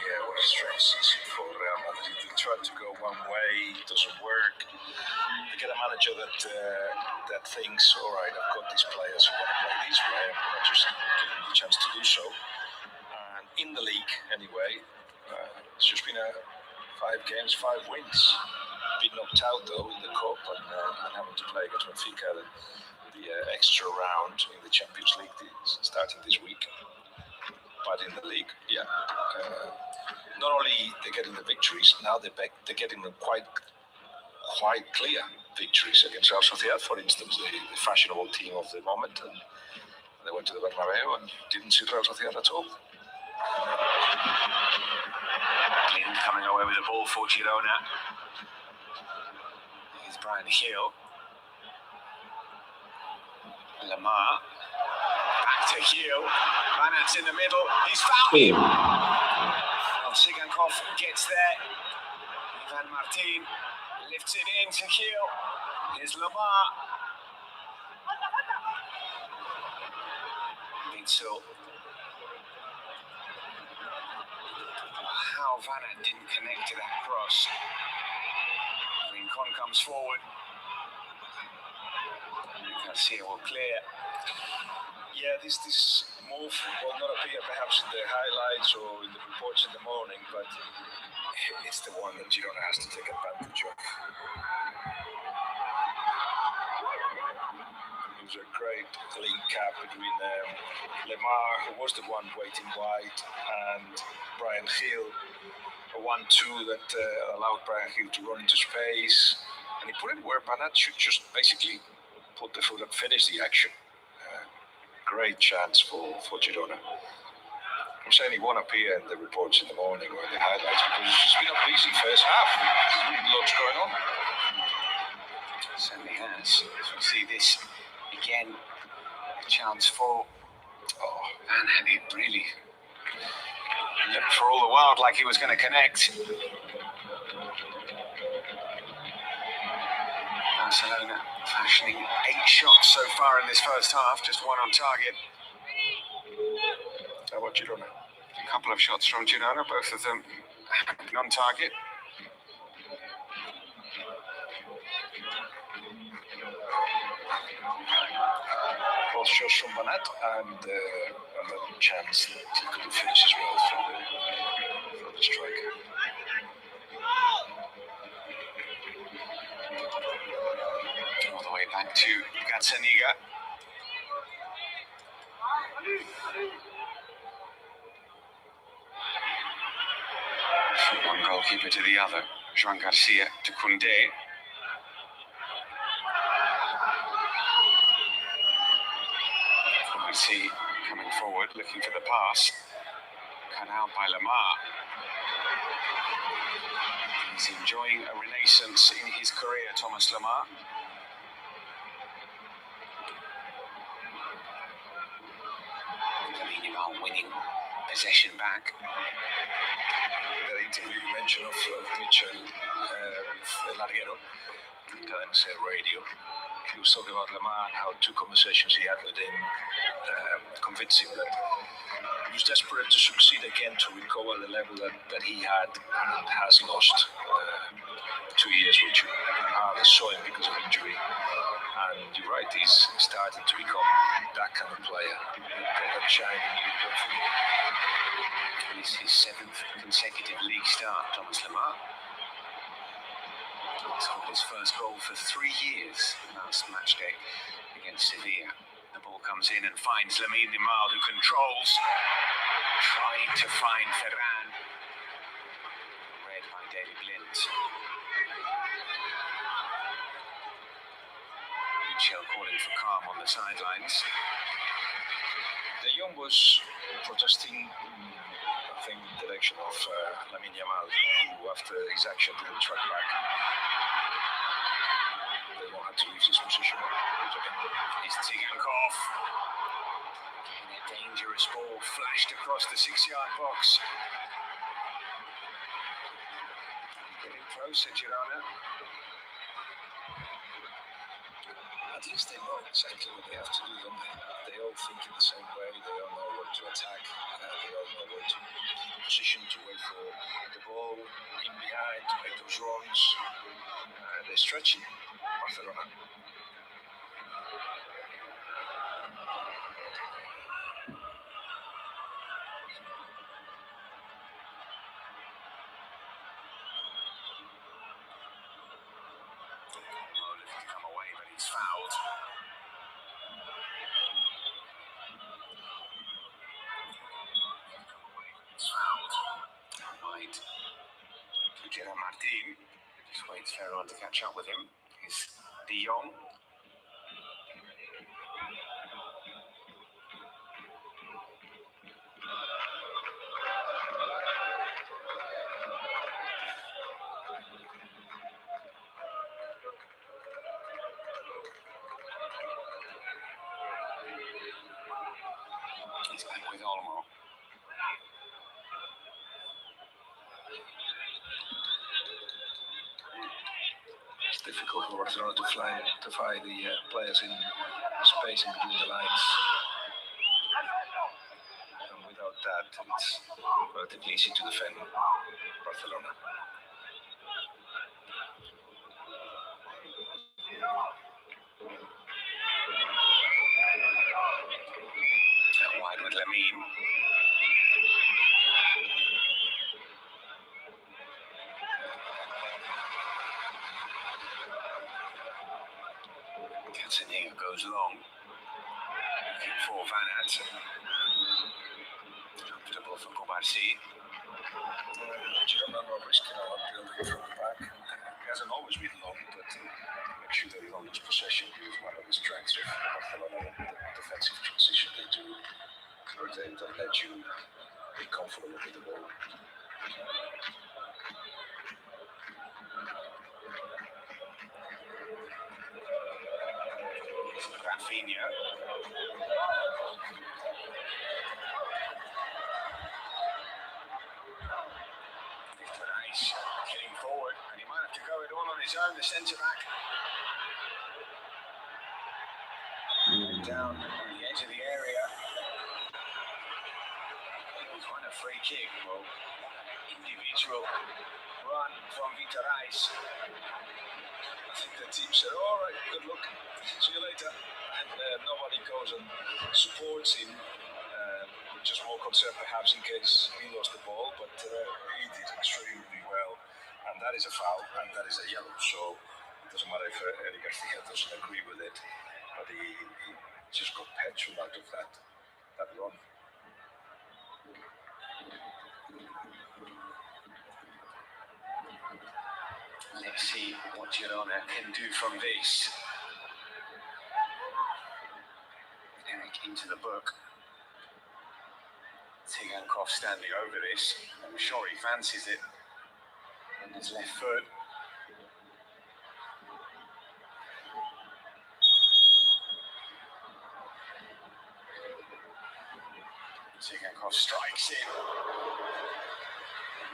Yeah, what a strange season for Real Madrid. They try to go one way, it doesn't work. They get a manager that thinks, all right, I've got these players who want to play this way, I'm going to just give them the chance to do so. And in the league, anyway, it's just been 5 games, 5 wins. Been knocked out though in the cup and having to play against Benfica the extra round in the Champions League starting this week. But in the league, yeah, not only they're getting the victories, now they're getting them quite clear victories against Real Sociedad, for instance, the fashionable team of the moment. And they went to the Bernabeu and didn't see Real Sociedad at all. Lind coming away with the ball for Girona. Here's Brian Hill. Lamar. Back to Hill. Banat's in the middle. He's found him. Well, Sigankov gets there. Ivan Martin lifts it in to Hill. Here's Lamar. Bitzel how Van Aert didn't connect to that cross. Rincon comes forward. Garcia will clear. Yeah, this move will not appear perhaps in the highlights or in the reports in the morning, but it's the one that Girona has to take advantage of. It was a great link-up between Lemar, who was the one waiting wide, and Brian Hill, a 1-2 that allowed Brian Hill to run into space, and he put it where Van Aert should just basically put the foot and finish the action. Great chance for Girona. I'm saying he won't appear in the reports in the morning or in the highlights because it's been a busy first half. There's been lots going on. Certainly has. As we see this again, a chance for Van Aert. It really looked for all the world like he was going to connect. Barcelona fashioning 8 shots so far in this first half, just 1 on target. How about Girona? A couple of shots from Girona, both of them on target. Both shots from Van Aert and another chance that he could finish as well from the striker. All the way back to Gazzaniga. From one goalkeeper to the other. Joan Garcia to Koundé. We see coming forward, looking for the pass. Cut out by Lemar. He's enjoying a renaissance in his career, Thomas Lemar. Winning possession back. That interview you mentioned of Mitchell with Larguero, Catalan radio, he was talking about Lemar and how 2 conversations he had with him convinced him that he was desperate to succeed again, to recover the level that he had and has lost 2 years, which hardly saw him because of injury. And you're right, he's starting to become that kind of player, that shining. It's his 7th consecutive league start, Thomas Lemar. He scored his first goal for 3 years last match day against Sevilla. The ball comes in and finds Lamine Yamal, who controls, trying to find Ferran. Read by David Blind. Michel calling for calm on the sidelines. De Jong was protesting, I think, in the direction of Lamine Yamal, who after his action didn't track back. They won't have to leave his position. It's Tsigankov. And a dangerous ball flashed across the 6-yard box. Getting closer, Girona. At least they know exactly what they have to do, don't they? They all think in the same way. They all know where to attack. They all know where to position, to wait for the ball in behind, to make those runs. They're stretching Barcelona. Come away, but he's fouled. Right to Gerard Martin. Just waits for everyone to catch up with him. Is De Jong. He's back with Olmo. It's difficult for Barcelona to find the players in space in between the lines. And without that, it's relatively easy to defend Barcelona. Wide with Lamine. Catalan goes long. Looking for Van Aert. Comfortable for Kobarsi. Girona not risking a lot building from the back. He hasn't always been long, but make sure that he don't lose possession is one of the strengths of Barcelona. The defensive transition they do, they don't let you be comfortable with the ball. Rafinha. Nice. Getting forward, and he might have to go it all on his own, the centre back. Down on the edge of the area. He's won a free kick. Well, individual run from Viterais. I think the team said, all right, good luck, see you later. And nobody goes and supports him. Just more concerned perhaps in case he lost the ball, but he did extremely well. And that is a foul, and that is a yellow. So it doesn't matter if Eric Garcia doesn't agree with it, but he just got petrol out of that run. Let's see what Girona can do from this. Eric into the book. Tsigankov standing over this. I'm sure he fancies it. On his left foot. Tsigankov strikes it.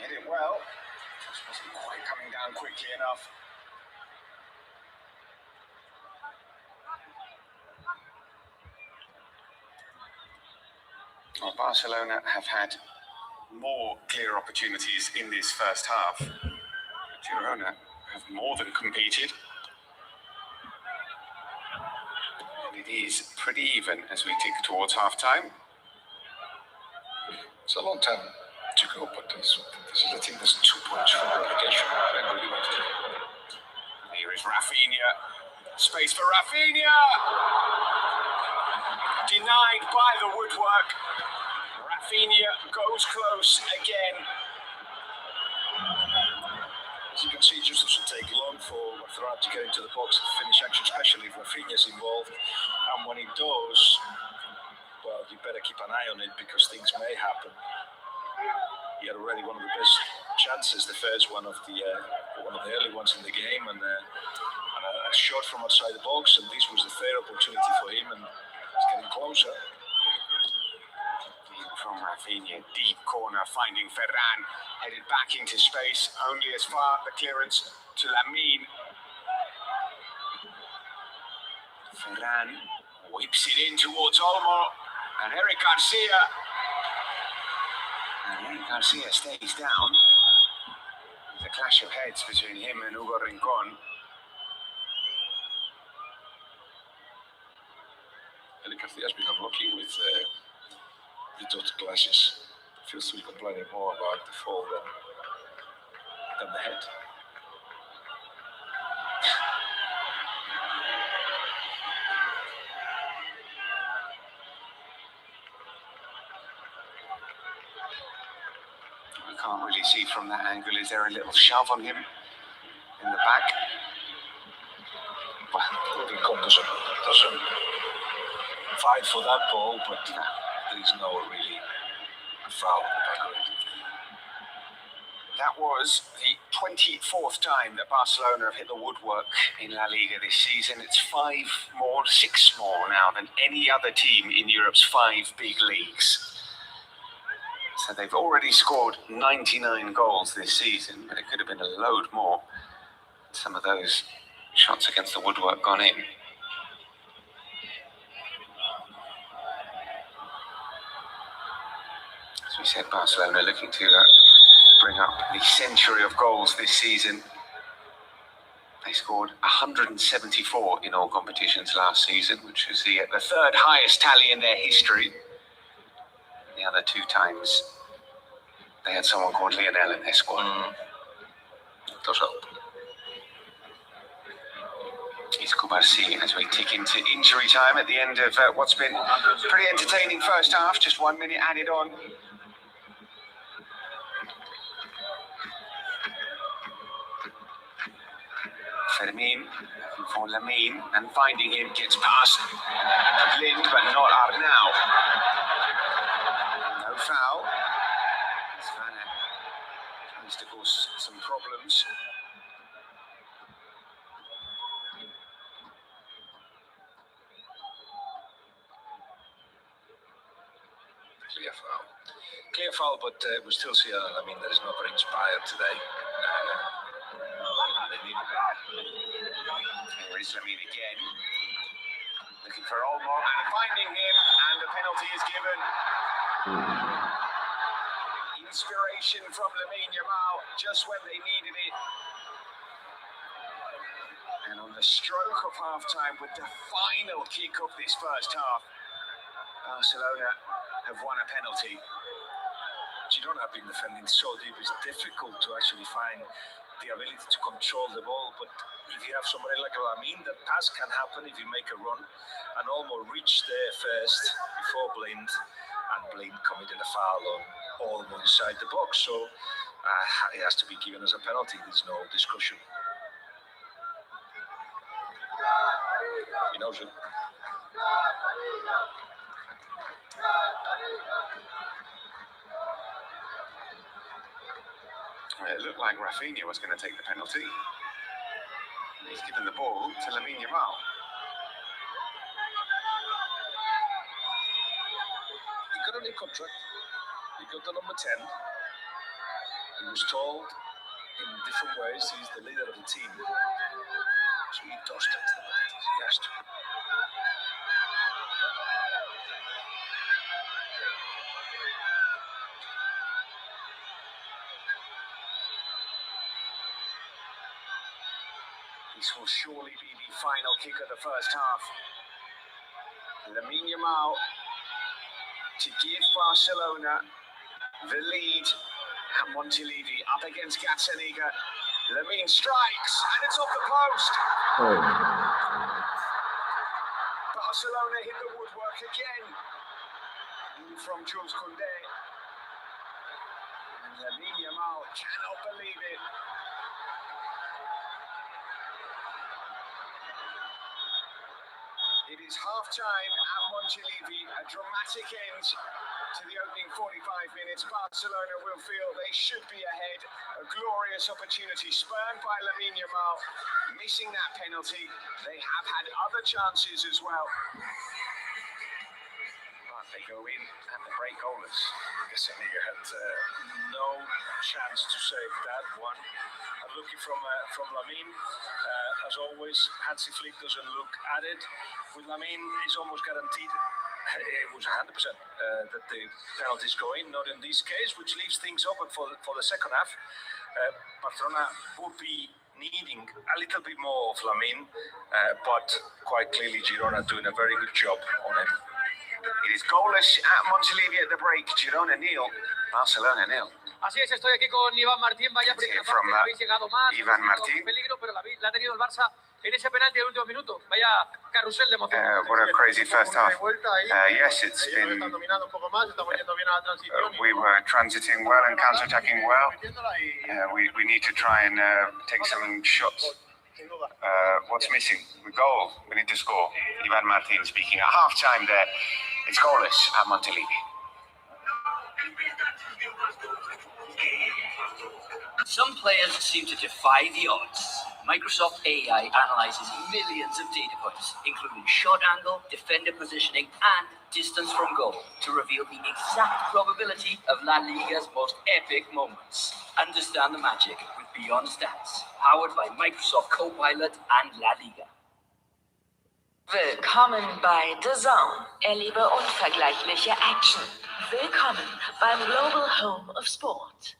Hit it well. Just wasn't quite coming down quickly enough. Well, Barcelona have had more clear opportunities in this first half. Girona have more than competed. And it is pretty even as we tick towards half-time. It's a long time to go, but this is the team that's 2 points from relegation. They really want to. Here is Rafinha. Space for Rafinha! Denied by the woodwork. Rafinha goes close again. As you can see, it just doesn't take long for Ferran to get into the box and finish action, especially if Rafinha's involved. And when he does, well, you better keep an eye on it because things may happen. He had already one of the best chances, the first one of the early ones in the game, and a shot from outside the box, and this was the third opportunity for him, and he's getting closer. From Rafinha, deep corner, finding Ferran, headed back into space, only as far the clearance to Lamine. Ferran whips it in towards Olmo, and Eric Garcia. And Eric Garcia stays down. The clash of heads between him and Hugo Rincon. Eric Garcia has been unlucky with the dot glasses. Feels to be complaining more about the fall than the head. We can't really see from that angle. Is there a little shove on him in the back? Well, Rincon doesn't fight for that ball, but there is no really foul on the back of it. That was the 24th time that Barcelona have hit the woodwork in La Liga this season. It's 6 more now than any other team in Europe's 5 big leagues. So they've already scored 99 goals this season, but it could have been a load more. Some of those shots against the woodwork gone in. we said, Barcelona looking to bring up the century of goals this season. They scored 174 in all competitions last season, which was the third highest tally in their history. The other two times, they had someone called Lionel in their squad. It's Kubarsi as we tick into injury time at the end of what's been a pretty entertaining first half. Just 1 minute added on. Fermin for Lamine, and finding him, gets past Blind, but not Arnau. No foul. Svane tries to cause some problems. Clear foul, but we still see that is not very inspired today. Here is Lamine again, looking for Olmo and finding him, and the penalty is given. Inspiration from Lamine Yamal just when they needed it. And on the stroke of half-time, with the final kick of this first half, Barcelona have won a penalty. Girona have been defending so deep, it's difficult to actually find the ability to control the ball, but if you have somebody like Lamine, that pass can happen if you make a run, and almost reach there first before Blind, and Blind committed a foul on Olmo inside the box, so it has to be given as a penalty. There's no discussion. He knows it. It looked like Rafinha was going to take the penalty. He's given the ball to Lamine Yamal. He got a new contract. He got the number 10. He was told in different ways he's the leader of the team. So he does take the penalties. He has to. This will surely be the final kick of the first half. Lamine Yamal to give Barcelona the lead at Montilivi, up against Gazzaniga. Lamine strikes, and it's off the post. Barcelona hit the woodwork again. From Jules Koundé. And Lamine Yamal cannot believe it. It is half-time at Montilivi, a dramatic end to the opening 45 minutes. Barcelona will feel they should be ahead. A glorious opportunity spurned by Lamine Yamal, missing that penalty. They have had other chances as well. But they go in at the break goalless. Gazzaniga had no chance to save that one. I'm looking from Lamine. As always, Hansi Flick doesn't look at it. With Lamine, it's almost guaranteed. It was 100% that the penalties go in, not in this case, which leaves things open for the second half. Barcelona would be needing a little bit more of Lamine, but quite clearly Girona doing a very good job on him. It is goalless at Montilivi at the break. Girona 0, Barcelona 0. Así es, estoy aquí con Iván Martín. Vaya primera parte, habéis llegado más. Iván Martín. Peligro, pero la ha tenido el Barça en ese penalti del último minuto. Vaya carrusel de emoción. What a crazy first half. Yes, it's been. We were transiting well and counter-attacking well. We need to try and take some shots. What's missing? The goal. We need to score. Ivan Martin speaking. At half-time there, it's goalless at Montilivi. Some players seem to defy the odds. Microsoft AI analyzes millions of data points, including shot angle, defender positioning, and distance from goal, to reveal the exact probability of La Liga's most epic moments. Understand the magic with Beyond Stats, powered by Microsoft Copilot and La Liga. Willkommen bei The Zone. Erlebe unvergleichliche Action, Willkommen beim Global Home of Sport.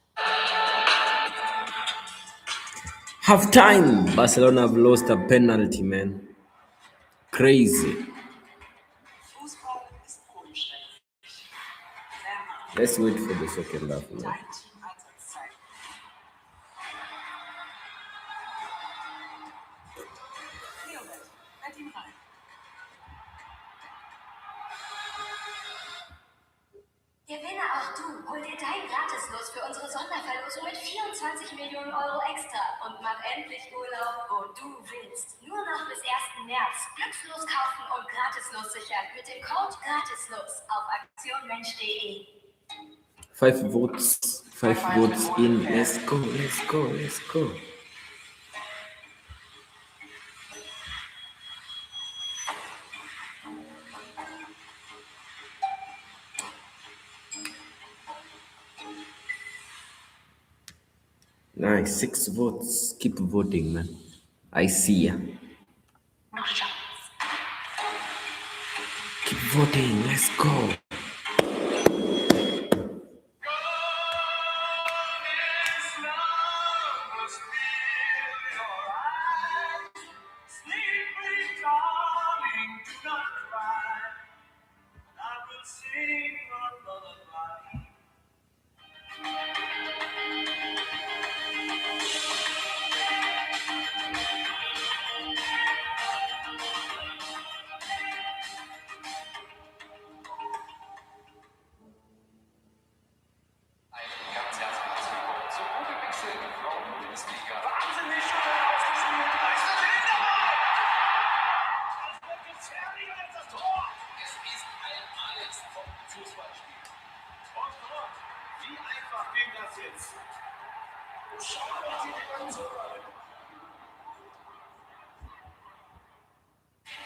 Half time. Barcelona have lost a penalty, man. Crazy. Let's wait for the second half, man. Gewinne auch du. Hol dir dein Gratislos für unsere Sonderverlosung mit 24 Millionen Euro extra und mach endlich Urlaub, wo du willst. Nur noch bis 1. März. Glückslos kaufen und Gratislos sichern mit dem Code GRATISLOS auf aktionmensch.de. 5 votes. 5 votes in. Let's go, let's go, let's go. Nice, 6 votes. Keep voting, man. I see ya. Keep voting. Let's go.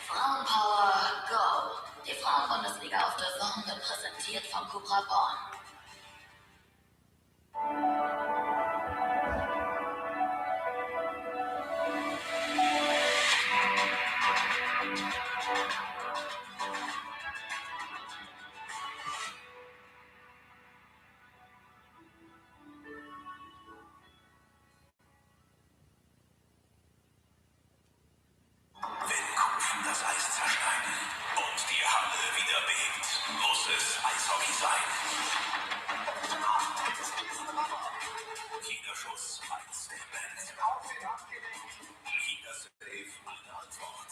Frauenpower Go. Die Frauenbundesliga auf der Sonne, präsentiert von Cupra Born. Wenn Kufen das Eis zerschneiden und die Halle wieder bebt, muss es Eishockey sein. Jeder Schuss ein Statement. Jeder Save eine Antwort.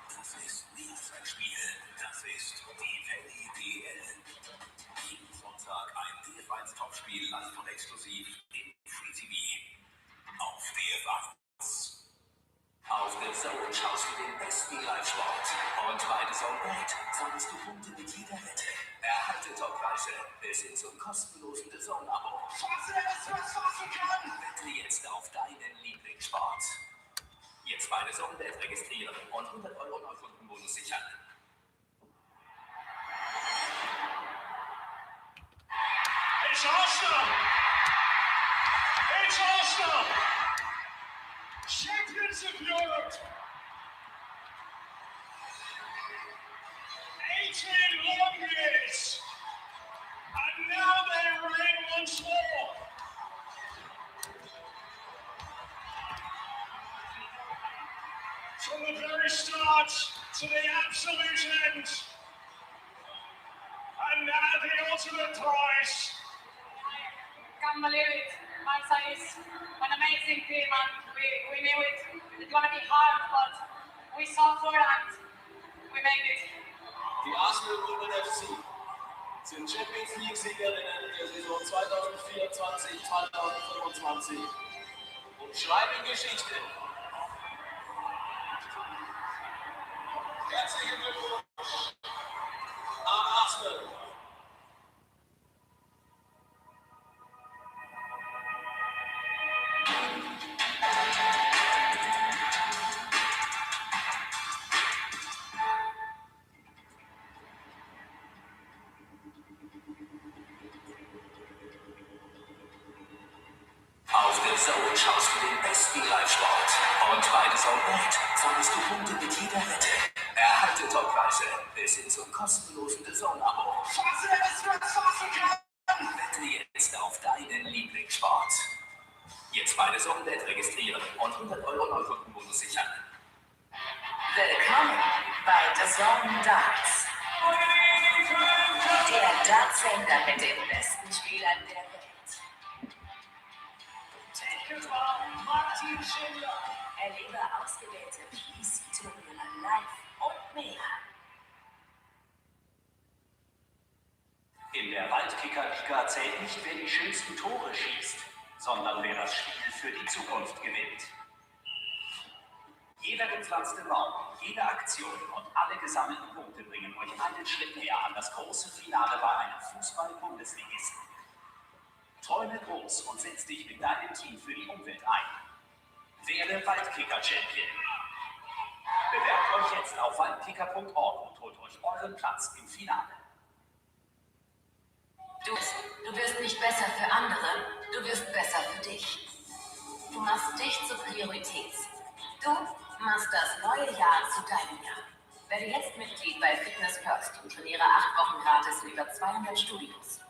Das ist mehr als ein Spiel. Das ist die WDL. Jeden Sonntag ein DF1-Topspiel live und exklusiv im Free TV. Auf DF1. Auf der Zone schaust du den besten Live-Sport. Und bei der Zone Bet sammelst du Punkte mit jeder Wette. Erhalte Toppreise bis hin zum kostenlosen The Zone-Abo. Wette jetzt auf deinen Lieblingssport. Jetzt bei der Zone Bet registrieren und 100 Euro Neukundenbonus sichern. It's Arsenal! It's Arsenal! Champions of Europe! 18 long years! And now they reign once more! From the very start to the absolute end! And now the ultimate prize! Can't believe it. Barca is an amazing team, and we knew it. It's gonna be hard, but we suffered and we made it. Die Arsenal Women FC sind Champions League-Siegerinnen der Saison 2024-2025 und schreiben Geschichte. Herzlichen Glückwunsch an Arsenal. Auf der Zone schaust du den besten Live-Sport. Und bei der Zone Bet sammelst du Punkte mit jeder Wette. Erhalte Top-Preise bis hin zum kostenlosen DAZN-Abo. Fasse es, was fassen kann! Wette jetzt auf deinen Lieblingssport. Jetzt bei DAZN registrieren und 100 € Neukundenbonus sichern. Willkommen bei DAZN Darts. Der Dartsender mit den besten Spielern der Welt. Erlebe ausgewählte PC-Turniere live und mehr. In der Waldkicker-Liga zählt nicht, wer die schönsten Tore schießt, sondern wer das Spiel für die Zukunft gewinnt. Jeder gepflanzte Baum, jede Aktion und alle gesammelten Punkte bringen euch einen Schritt näher an das große Finale bei einem Fußball-Bundesligisten. Träume groß und setz dich mit deinem Team für die Umwelt ein. Werde Waldkicker-Champion. Bewerbt euch jetzt auf waldkicker.org und holt euch euren Platz im Finale. Du wirst nicht besser für andere, du wirst besser für dich. Du machst dich zur Priorität. Du machst das neue Jahr zu deinem Jahr. Werde jetzt Mitglied bei Fitness First und trainiere 8 Wochen gratis in über 200 Studios.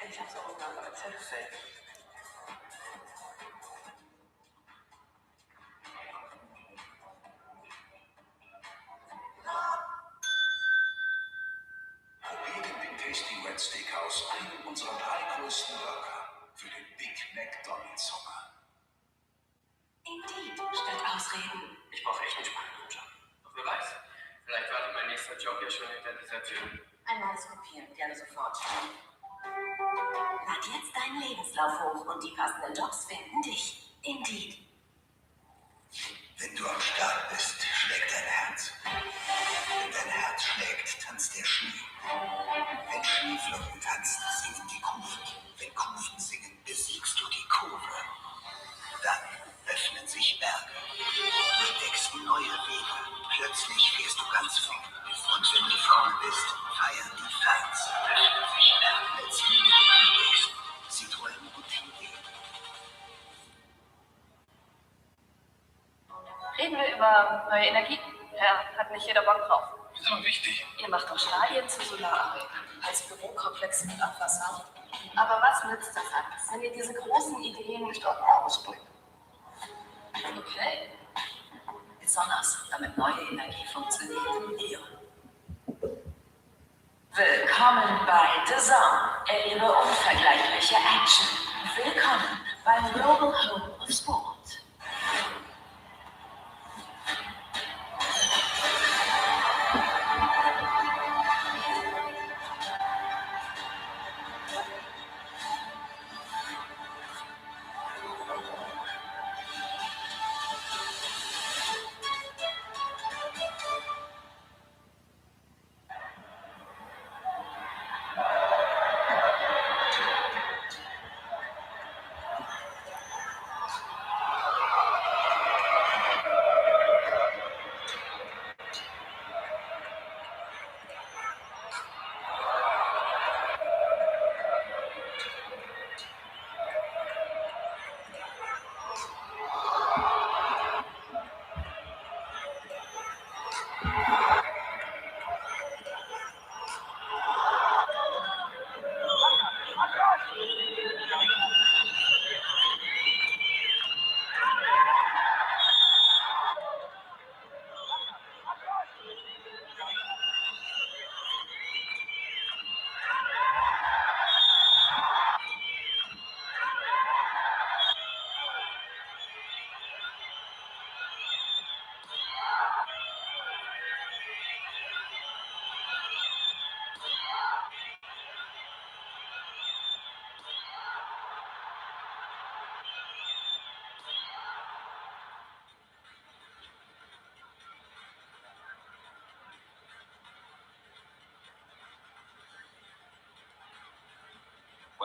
Ich hab's auch mal als Hilfe. Probiert in dem Tasty Red Steakhouse einen unserer 3 größten Burger für den Big McDonald's Hunger. Indeed, statt Ausreden. Ich brauche echt einen spannenden Job. Doch wer weiß, vielleicht wartet mein nächster Job ja schon hinter dieser Tür. Einmal kopieren, gerne sofort. Lad jetzt deinen Lebenslauf hoch und die passenden Jobs finden dich. Indeed. Wenn du am Start bist, schlägt dein Herz. Wenn dein Herz schlägt, tanzt der Schnee. Wenn Schneeflocken tanzen, singen die Kufen. Wenn Kufen singen, besiegst du die Kurve. Dann öffnen sich Berge. Du entdeckst neue Wege. Plötzlich fährst du ganz vorne. Und wenn du vorne bist, feiern die Fans. Öffnen sich Berge. Citroën Montilivi. Reden wir über neue Energie? Ja, hat nicht jeder Bock drauf. Ist aber wichtig. Ihr macht doch Stadien zu Solaranlagen, als Bürokomplexe mit Abwasser. Aber was nützt das alles, wenn ihr diese großen Ideen nicht auch ausbringt? Okay. Besonders, damit neue Energie funktioniert. Hier. Willkommen bei DAZN. Erlebe unvergleichliche Action. Willkommen beim Global Home of Sport.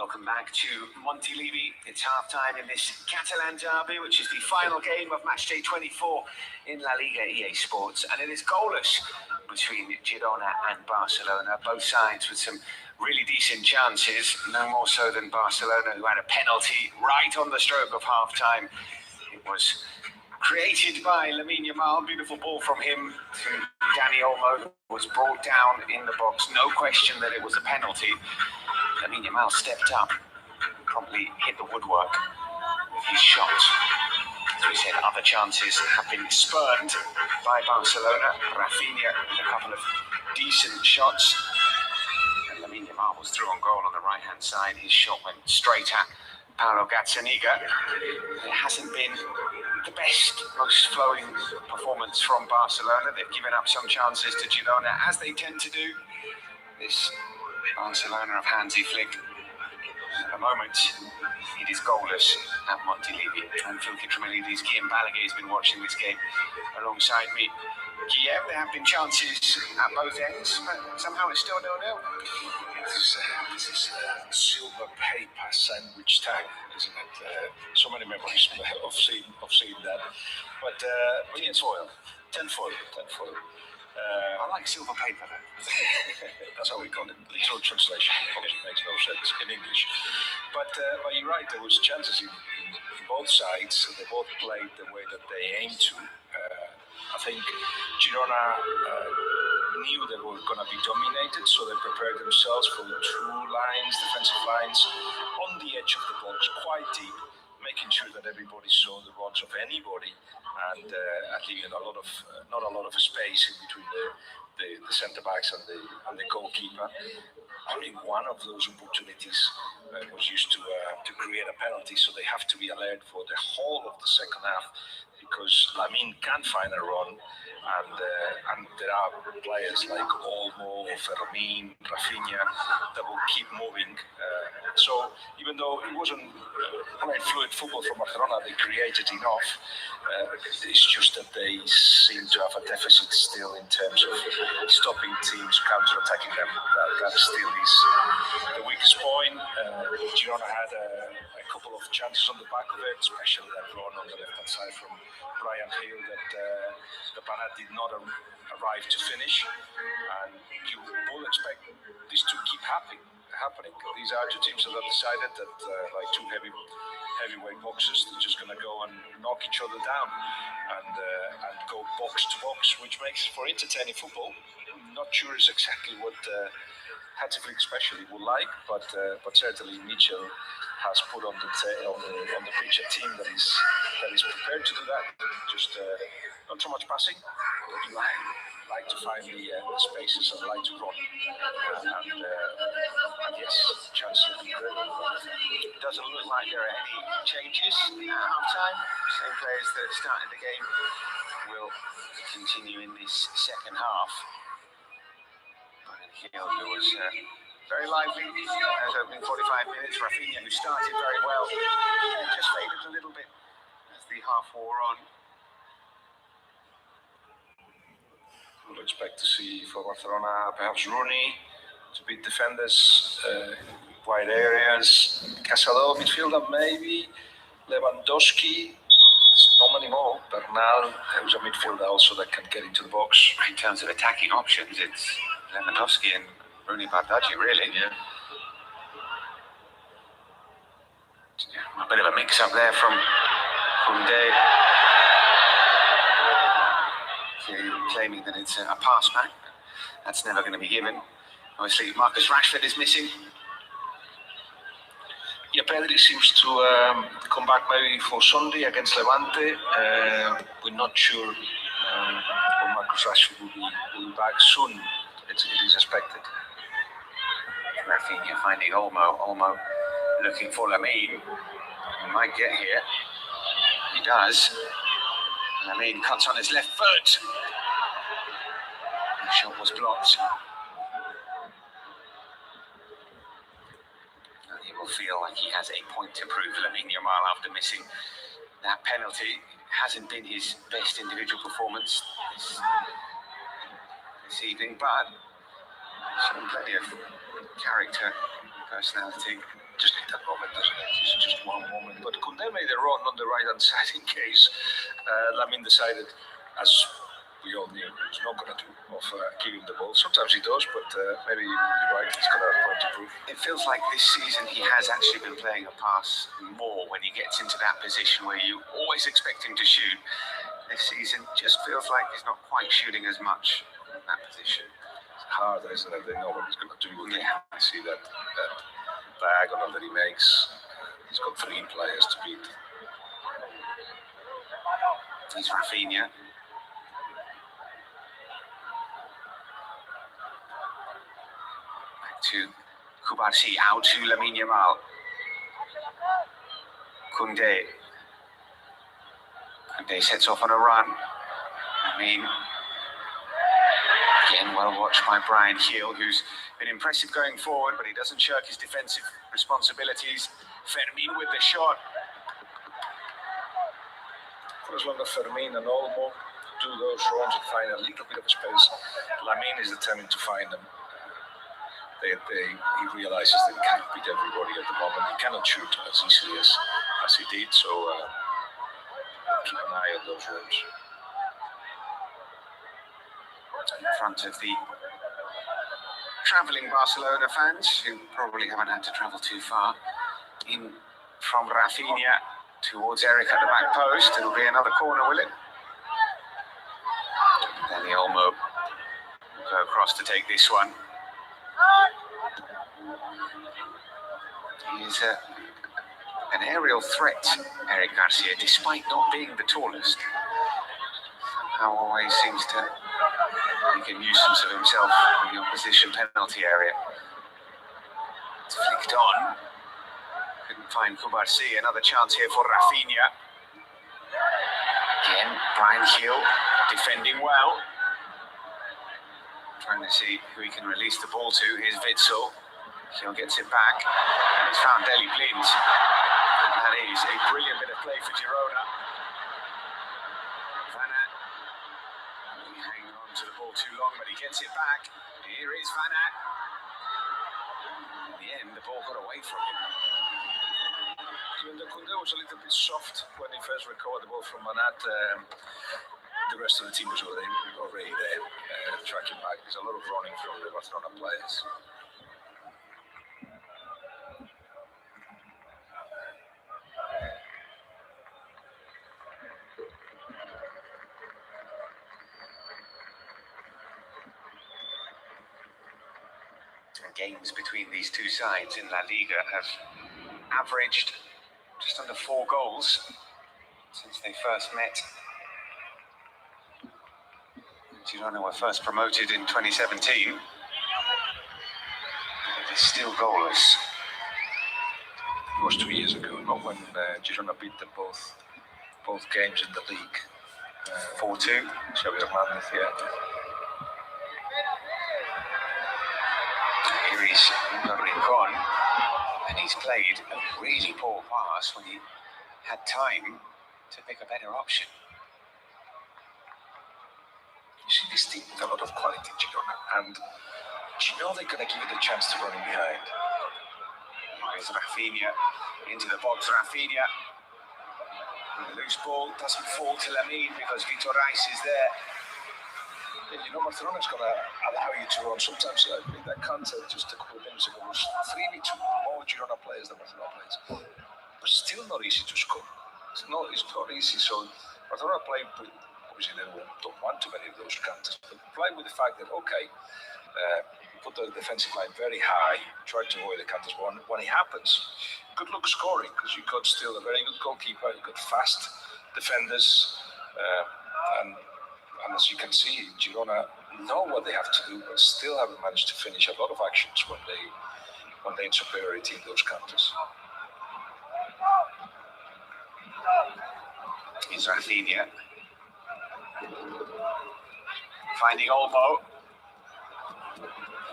Welcome back to Montilivi. It's half-time in this Catalan derby, which is the final game of Matchday 24 in La Liga EA Sports. And it is goalless between Girona and Barcelona, both sides with some really decent chances, no more so than Barcelona, who had a penalty right on the stroke of half-time. It was created by Lamine Yamal, beautiful ball from him to Dani Olmo, was brought down in the box. No question that it was a penalty. Lamine Yamal stepped up, promptly hit the woodwork with his shot. As we said, other chances have been spurned by Barcelona. Rafinha with a couple of decent shots. And Lamine Yamal was through on goal on the right-hand side. His shot went straight at Paulo Gazzaniga. It hasn't been the best, most flowing performance from Barcelona. They've given up some chances to Girona, as they tend to do. This Barcelona of Hansi Flick. At the moment, it is goalless at Montilivi. And Filthy Tremelides, Guillaume Balaguer has been watching this game alongside me. Guillaume, there have been chances at both ends, but somehow it's still 0-0. This is silver paper sandwich time, isn't it? So many memories of seeing that. But tinfoil. I like silver paper though. That's how we call it. Literal translation. Obviously makes no sense in English. But you're right, there was chances in both sides. They both played the way that they aimed to. I think Girona knew they were going to be dominated, so they prepared themselves for two lines, defensive lines, on the edge of the box, quite deep, making sure that everybody saw the rods of anybody, and leaving not a lot of space in between the centre backs and the goalkeeper. Only one of those opportunities was used to create a penalty, so they have to be alert for the whole of the second half, because Lamine can find a run, and there are players like Olmo, Fermin, Rafinha that will keep moving. So even though it wasn't fluid football from Barcelona, they created enough. It's just that they seem to have a deficit still in terms of stopping teams counter-attacking them. That still is the weakest point. Girona had a couple of chances on the back of it, especially that run on the left-hand side from Brian Hill that the Banat did not arrive to finish. And you will expect this to keep happening. These are two teams that have decided that like two heavyweight boxers, they're just going to go and knock each other down and go box to box, which makes for entertaining football. I'm not sure it's exactly what Hansi Flick especially would like, but certainly Mitchell has put on the pitch a team that is prepared to do that. Just not so much passing, but you like to find the spaces and like to run. And yes, chances of being great. It doesn't look like there are any changes at half-time. Same players that started the game will continue in this second half. Hill, who was very lively as opening 45 minutes. Rafinha, who started very well, just faded a little bit as the half wore on. We'll expect to see for Barcelona perhaps Rooney to beat defenders, wide areas, Casado midfielder maybe, Lewandowski. Not many more. Bernal, who's a midfielder also that can get into the box. In terms of attacking options, it's Lewandowski and Rooney Bardghji, really. Yeah. A bit of a mix-up there from Koundé, claiming that it's a pass back. That's never going to be given. Obviously, Marcus Rashford is missing. Yeah, Pedri seems to come back maybe for Sunday against Levante. We're not sure when Marcus Rashford will be back soon. It is expected. Rafinha finding Olmo looking for Lamine. He might get here. He does. Lamine cuts on his left foot. The shot was blocked. He will feel like he has a point to prove, Lamine Yamal, after missing that penalty. Hasn't been his best individual performance this evening, but shown plenty of character, personality. just need that moment, doesn't it? It's just one moment. But Koundé made a run on the right-hand side in case Lamine decided, as we all knew, he was not going to do, of giving the ball. Sometimes he does, but maybe you're right, he's got a point to prove. It feels like this season he has actually been playing a pass more when he gets into that position where you always expect him to shoot. This season just feels like he's not quite shooting as much in that position. It's hard, isn't it? They know what he's going to do. They see that diagonal that he makes. He's got 3 players to beat. He's Rafinha. Back to Kubarsi, out to Lamine Yamal. Koundé sets off on a run. Lamine. Again, well watched by Brian Hill, who's been impressive going forward, but he doesn't shirk his defensive responsibilities. Fermin with the shot. For as long as Fermin and Olmo do those runs and find a little bit of space, Lamine is determined to find them. He realizes that he can't beat everybody at the moment. He cannot shoot as easily as he did, so keep an eye on those runs. In front of the travelling Barcelona fans, who probably haven't had to travel too far, in from Rafinha towards Eric at the back post. It'll be another corner, will it? Dani Olmo will go across to take this one. He's an aerial threat, Eric Garcia, despite not being the tallest. Somehow always seems to make a nuisance of himself in the opposition penalty area. It's flicked on. Couldn't find Kubarsi. Another chance here for Rafinha. Again, Brian Hill defending well. Trying to see who he can release the ball to. Here's Witsel. Hill gets it back. And he's found Deli Blind. And that is a brilliant bit of play for Girona. Van Aert hanging on to the ball too long, but he gets it back. Here is Van Aert. In the end, the ball got away from him. Koundé was a little bit soft when he first recovered the ball from Van Aert. The rest of the team was already there, tracking back. There's a lot of running from the Barcelona players. Games between these two sides in La Liga have averaged just under 4 goals since they first met. Girona were first promoted in 2017. They're still goalless. It was 2 years ago, not when Girona beat them both games in the league. 4-2. Xavi Hernandez, yeah. Here is Rincon, and he's played a really poor pass when he had time to pick a better option. You see this team with a lot of quality, Girona, and you know they're going to give it a chance to run in behind. Here's Rafinha into the box. Rafinha, the loose ball doesn't fall to Lamine because Vitor Reis is there. You know, Barcelona's going to allow you to run. Sometimes I think that concept just a couple of minutes ago was 3v2, more Girona players than Barcelona players. But still not easy to score. It's not easy. So Barcelona play, obviously they don't want too many of those counters, but play with the fact that, okay, put the defensive line very high, try to avoid the counters. When it happens, good luck scoring, because you've got still a very good goalkeeper, you've got fast defenders, and as you can see, Girona know what they have to do, but still haven't managed to finish a lot of actions when they're in superiority in those counters. Here's Rafinha. Finding Olmo.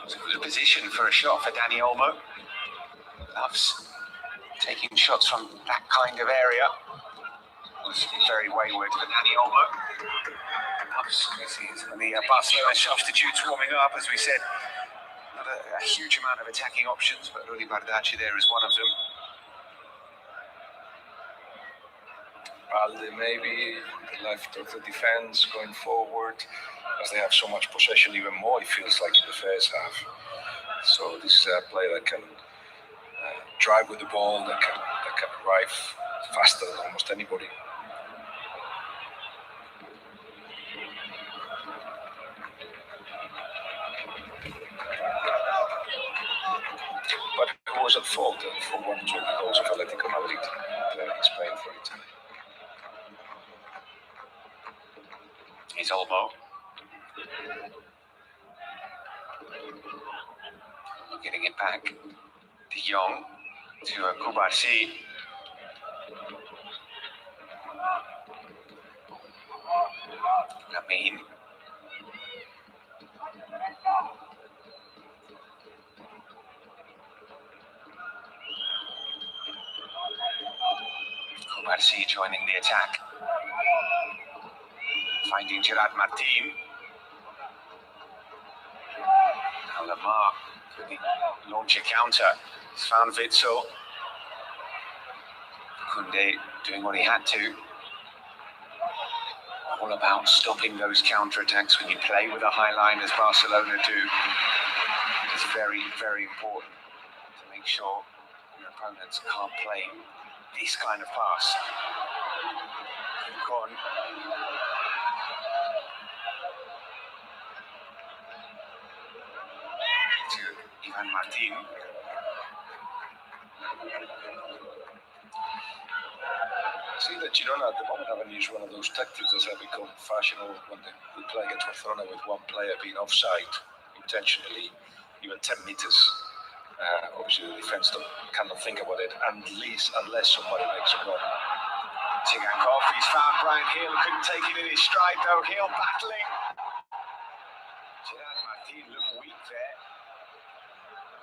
It's a good position for a shot for Dani Olmo. Loves taking shots from that kind of area. Was very wayward for Dani Olmo. The Barcelona substitutes warming up, as we said. Not a huge amount of attacking options, but Rudi Bardacci there is one of them. Balde maybe the left of the defense going forward, as they have so much possession, even more it feels like in the first half. So this is a player that can drive with the ball, that can arrive faster than almost anybody. But who was at fault for one or two goals of Atletico Madrid? He's paying for it. He's Olmo. Getting it back. De Jong to Kubarsi. Lamin. Kubarsi joining the attack. Finding Gerard Martin. Now Lamar could launch a counter. He's found Witsel. Koundé doing what he had to. All about stopping those counter-attacks when you play with a high line, as Barcelona do. It's very, very important to make sure your opponents can't play this kind of pass. Gone. To Ivan Martin. See that Girona at the moment haven't used one of those tactics that have become fashionable when they play against Barcelona with one player being offside intentionally, even 10 meters. Obviously the defense cannot think about it unless somebody makes a run. Tigankov, he's found Brian Hill, couldn't take it in his stride though. Hill battling. Gerard Martin looked weak there.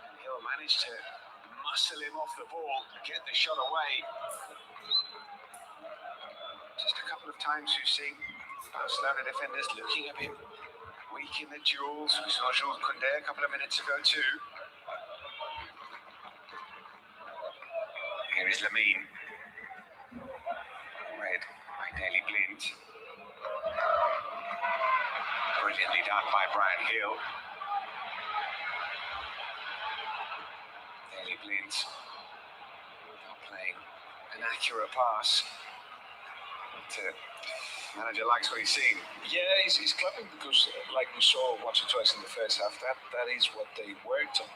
And Hill managed to muscle him off the ball, get the shot away. Just a couple of times we've seen Barcelona defenders looking at him, weak in the duels. We saw Jules Koundé a couple of minutes ago too. Here is Lamine. Read by Daley Blind. Brilliantly done by Brian Hill. Daley Blind playing an accurate pass. Manager likes what he's seen. Yeah, he's clubbing because, like we saw once or twice in the first half, that is what they worked on.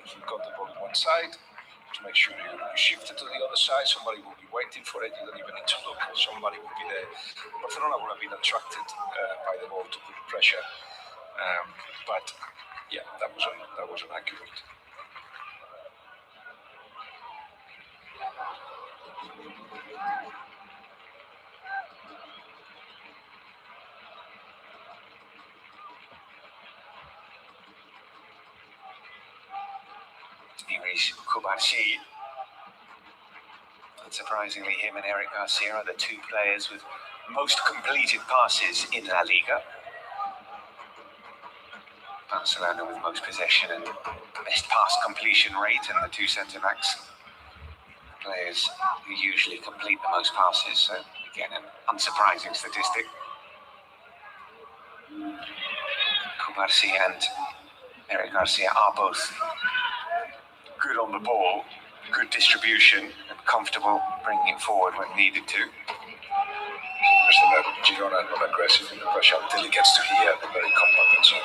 If you've got the ball on one side, to make sure you shift it to the other side, somebody will be waiting for it. You don't even need to look. Somebody will be there. Barcelona would have been attracted by the ball to put pressure. But yeah, that was inaccurate. Here is Kubarsi. Unsurprisingly, him and Eric Garcia are the two players with most completed passes in La Liga. Barcelona with most possession and best pass completion rate, and the two centre-backs, players who usually complete the most passes. So again, an unsurprising statistic. Kubarsi and Eric Garcia are both good on the ball, good distribution, and comfortable bringing it forward when needed to. Just that Girona are not aggressive in the pressure until it gets to here. They're very compact and so on.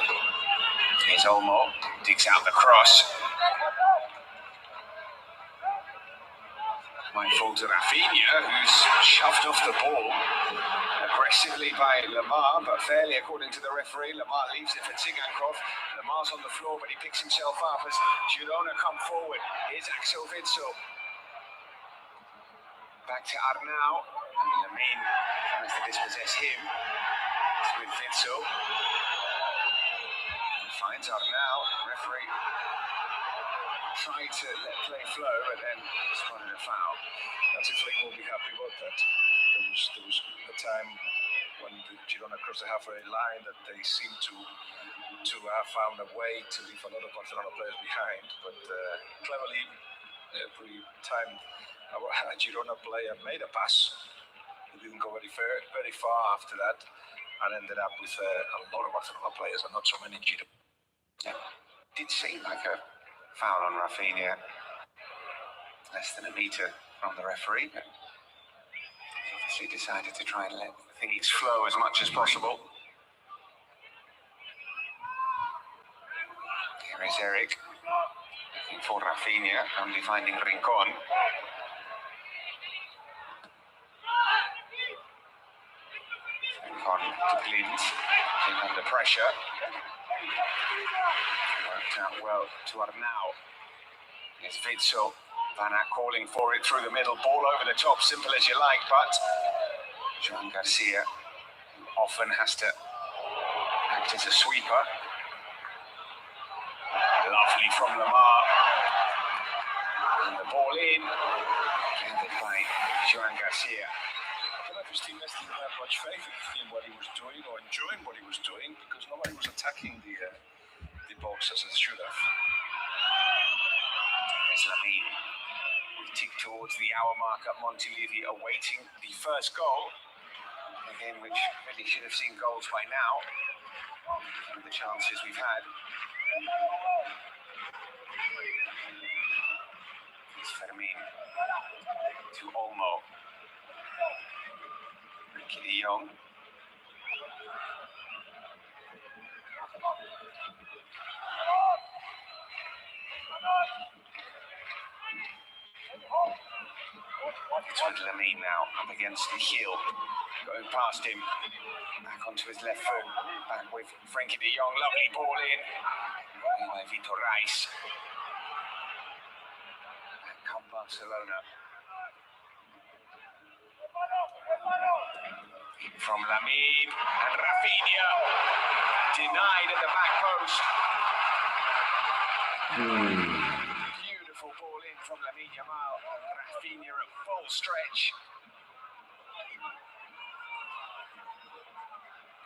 Here's Olmo, digs out the cross. Might fall to Rafinha, who's shoved off the ball aggressively by Lamar, but fairly according to the referee. Lamar leaves it for Tigankov. Lamar's on the floor, but he picks himself up as Girona come forward. Here's Axel Witsel. Back to Arnau. And Lamine tries to dispossess him. It's with Witsel. Finds Arnau. Referee tried to let play flow, but then spotted a foul. That's if Liga will be happy about that. There was a time when the Girona across the halfway line that they seem to have found a way to leave a lot of Barcelona players behind. But cleverly, every time a Girona player made a pass, he didn't go very far after that, and ended up with a lot of Barcelona players and not so many Girona. Yeah. Did seem like a foul on Rafinha, less than a metre from the referee, but he decided to try and let things flow as much as possible. Here is Eric, looking for Rafinha, only finding Rincon. Rincon to Blind, came under pressure. Worked out well to Arnau. Here's Witsel. Van Aert calling for it through the middle, ball over the top, simple as you like, but Joan Garcia, who often has to act as a sweeper. Lovely from Lamar. And the ball in, handed by Joan Garcia. I don't know if his teammates didn't have much faith in what he was doing or enjoying what he was doing, because nobody was attacking the box as it should have. There's Lamine. We tick towards the hour mark at Montilivi, awaiting the first goal. A game which really should have seen goals by now, given the chances we've had. It's Fermin to Olmo. Pankey de Jong. It's with Lamine now, up against the heel, going past him, back onto his left foot, back with Pankey de Jong, lovely ball in, by Vitor Reis. Back come Barcelona. From Lamine, and Rafinha, denied at the back post. Beautiful ball in from Lamine Yamal. Rafinha at full stretch.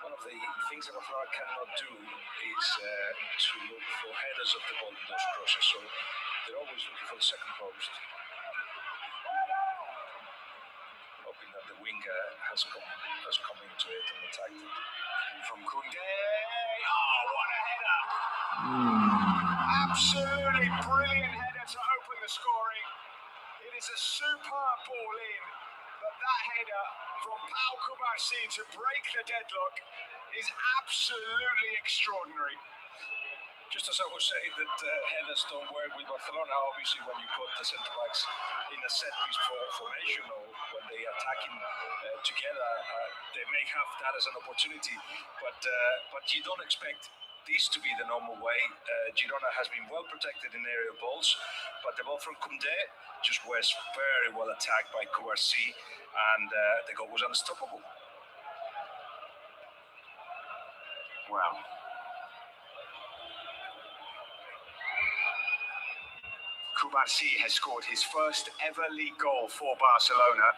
One of the things that Barcelona cannot do is to look for headers of the ball in those crosses, so they're always looking for the second post, hoping that the winger has come into it and attacked it. And from Koundé, oh, what a header! Absolutely brilliant header to open the scoring. It is a superb ball in, but that header from Pau Cubarsí to break the deadlock is absolutely extraordinary. Just as I was saying that headers don't work with Barcelona, obviously when you put the centre backs in a set piece formation or when they are attacking together, they may have that as an opportunity, but you don't expect this to be the normal way. Girona has been well protected in aerial balls, but the ball from Koundé just was very well attacked by Cubarsí, and the goal was unstoppable. Wow. Cubarsí has scored his first ever league goal for Barcelona.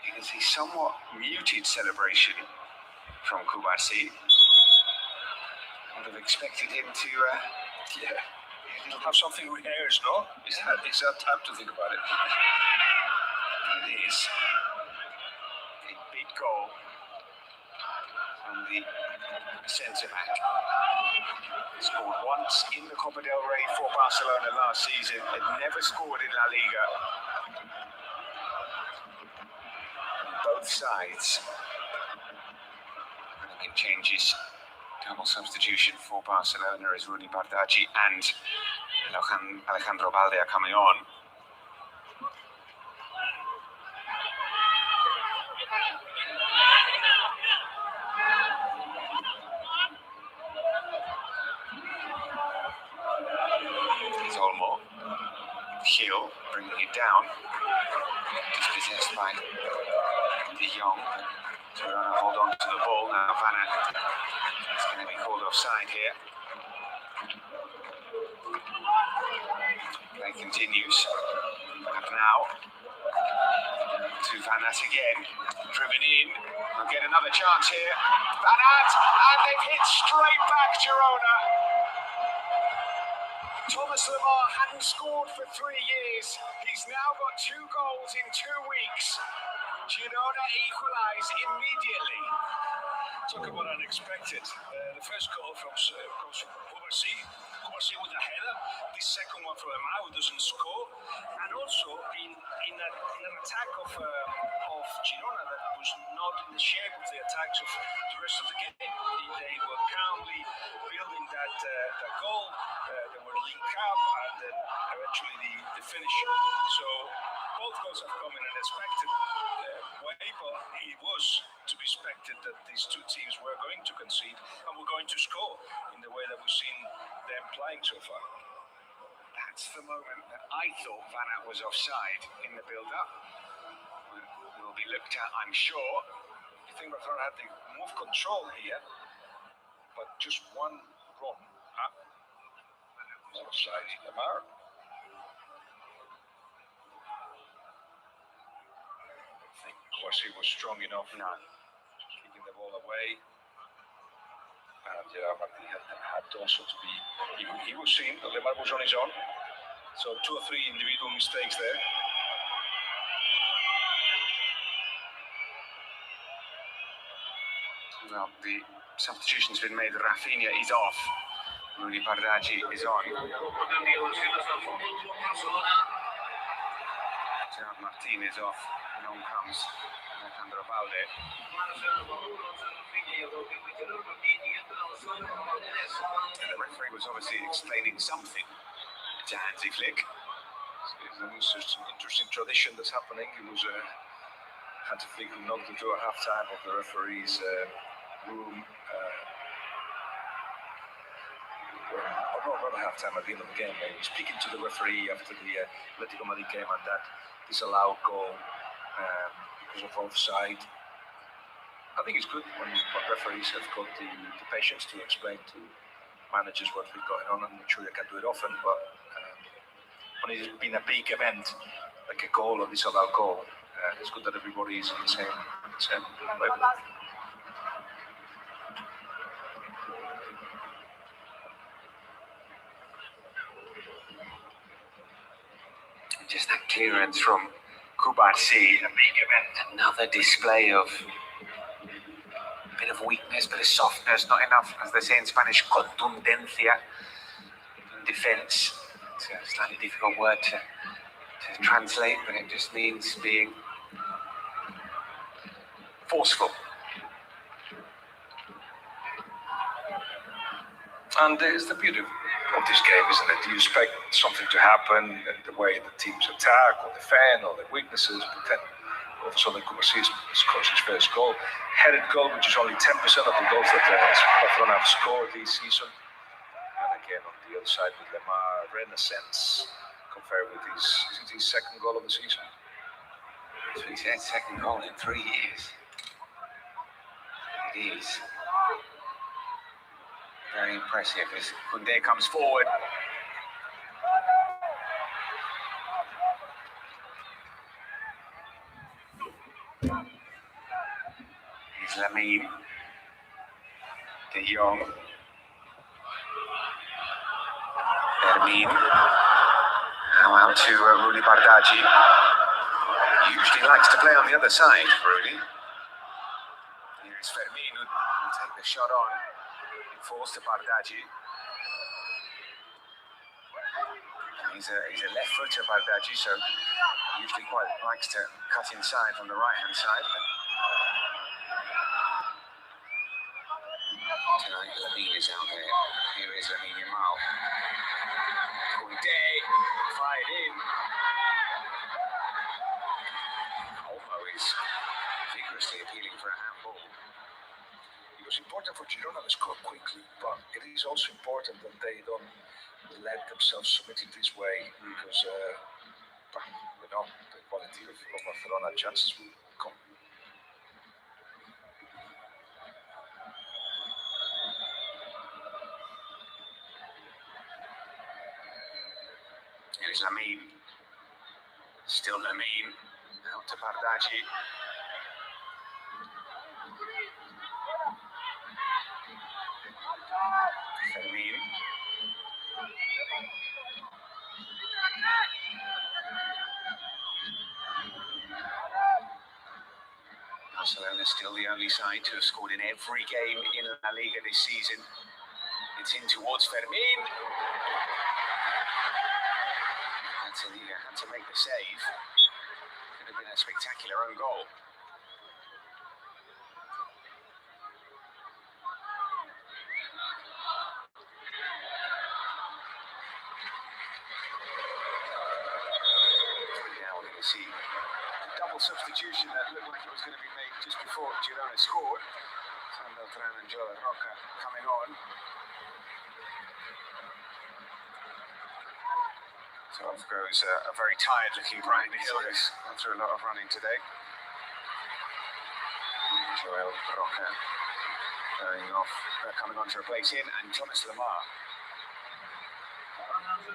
It is a somewhat muted celebration from Cubarsí. I would have expected him to, He'll have something with hairs, no? He's had time to think about it. It is a big goal from the centre-back. Scored once in the Copa del Rey for Barcelona last season, had never scored in La Liga. Both sides making changes. Double substitution for Barcelona as Rudy Bardaggi and Alejandro Balde are coming on. Olmo, Hill bringing it down, dispossessed by De Jong. Girona hold on to the ball now. Van Aert is going to be called offside here. Play continues. Now To Van Aert again, driven in. We'll get another chance here. Van Aert, and they've hit straight back Girona. Thomas Lemar hadn't scored for 3 years. He's now got 2 goals in 2 weeks. Girona equalise immediately. Talk about unexpected. The first goal comes from Kubarsi with a header. The second one from Lemar, who doesn't score. And also in an attack of Girona that was not in the shape of the attacks of the rest of the game. They were calmly building that goal. They were linked up, and then eventually the finish. So both goals have come in an expected way, but it was to be expected that these two teams were going to concede and were going to score in the way that we've seen them playing so far. That's the moment that I thought Van Aert was offside in the build-up. Will be looked at, I'm sure. I think Barcelona had the move control here, but just one run. Offside, Lemar. I think Kwasi was strong enough. No. Keeping the ball away. And Gerard Martin had also to be. He was seen, but Lemar was on his own. So 2 or 3 individual mistakes there. Well, the substitution's been made. Rafinha is off. Rudi Bardghji is on. Gerard Martin is off. And on comes Alejandro Balde. And the referee was obviously explaining something to Hansi Flick. It's an interesting tradition that's happening. It was Hansi Flick who knocked the door at half-time of the referee's room. Not at half-time, at the end of the game. He was speaking to the referee after the Atletico Madrid game, and that disallowed goal because of offside. I think it's good when referees have got the patience to explain to managers what's been going on. I'm not sure they can do it often, but when it's been a big event, like a goal or disallowed goal, it's good that everybody is in the same level. Just that clearance from Kubarsi, another display of a bit of weakness, bit of softness, not enough, as they say in Spanish, contundencia in defense. It's a slightly difficult word to translate, but it just means being forceful. And it's the beauty of this game, isn't it? You expect something to happen, the way the teams attack or defend or their weaknesses, but then all of a sudden Kubarsi scores his first goal. Headed goal, which is only 10% of the goals that Barcelona have scored this season. And again, on the other side with Lemar, renaissance compared with his second goal of the season. So he's had second goal in 3 years. It is very impressive as Koundé comes forward. Here's Lamine. De Jong. Fermin. Now out to Rudi Bardghji. Usually likes to play on the other side, Rudi. Here is Fermin who will take the shot on. Falls to Bardghji. He's a left footer, Bardghji, so he usually quite likes to cut inside from the right-hand side. Tonight, Lamine is out there. Here is Lamine Yamal. Koundé fired in. Olmo is vigorously appealing for a handball. It was important for Girona to score quickly, but it is also important that they don't let themselves submit it this way, because we know the quality of Barcelona chances will come. Here's Lamine. Still Lamine. Out to Bardaggi. Fermin. Barcelona still the only side to have scored in every game in La Liga this season. It's in towards Fermin. Liga had to make the save. Could have been a spectacular own goal. Now we're going to see a double substitution that looked like it was going to be made just before Girona scored. Beltran and Joel Roca coming on. So off goes a very tired-looking Brian Hill, who's gone through a lot of running today. Joel Roca going off, coming on to replace him, and Thomas Lamar.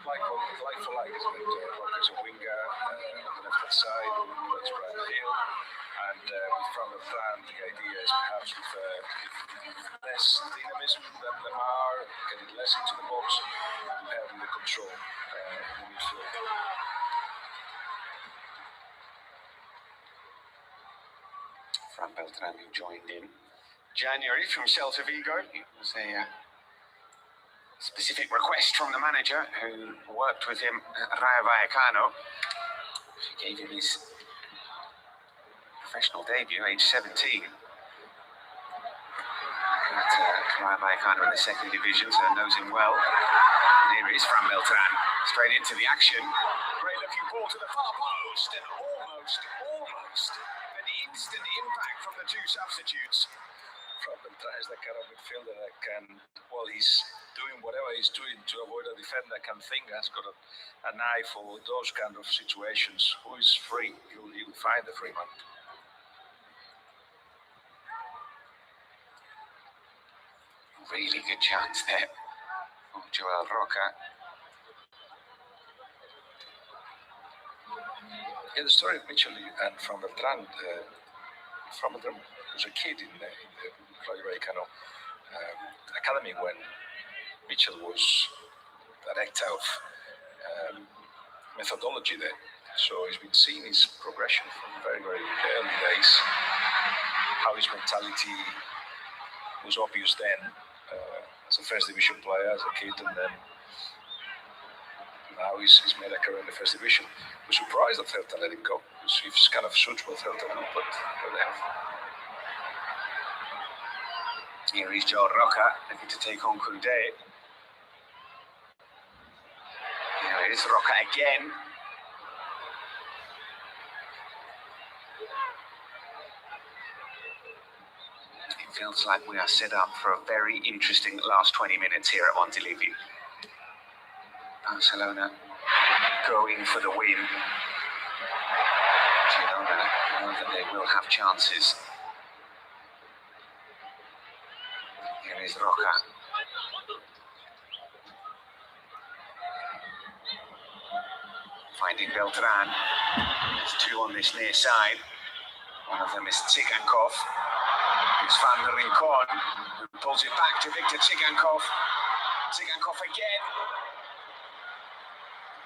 Like for like, isn't it? Roca's a winger on the left side, plays Brian Hill, and with Fran Beltran, the idea is perhaps with less dynamism than Lamar, getting less into the box, and having the control in the midfield. Fran Beltran, who joined in January from Celta Vigo. It was a specific request from the manager who worked with him at Rayo Vallecano. She gave him his professional debut, age 17. At Rayo Vallecano in the second division, so knows him well. And here is Fran Beltran, straight into the action. Great looking ball to the far post, and almost an instant impact from the two substitutes. Fran Beltran is the kind of midfielder that can, well, he's doing whatever he's doing to avoid a defender, can think, has got an eye for those kind of situations. Who is free, he'll find the free man. Really good chance there from Joel Roca. Yeah, the story of Mitchell and Fran Beltran. Fran Beltran was a kid in the Rayo Vallecano academy when Mitchell was director of methodology there. So he's been seeing his progression from very, very early days, how his mentality was obvious then as a first division player, as a kid, and then now he's made a career in the first division. We're surprised that Celta let him go. It's kind of suits what Celta do, but they have. Here is Joel Roca looking to take on Koundé. Here is Roca again. It feels like we are set up for a very interesting last 20 minutes here at Montilivi. Barcelona going for the win. Girona know that they will have chances. Here is Roca. Finding Beltran. There's two on this near side. One of them is Tsigankov. It's Van der Rincon, who pulls it back to Victor Tsigankov. Tsigankov again.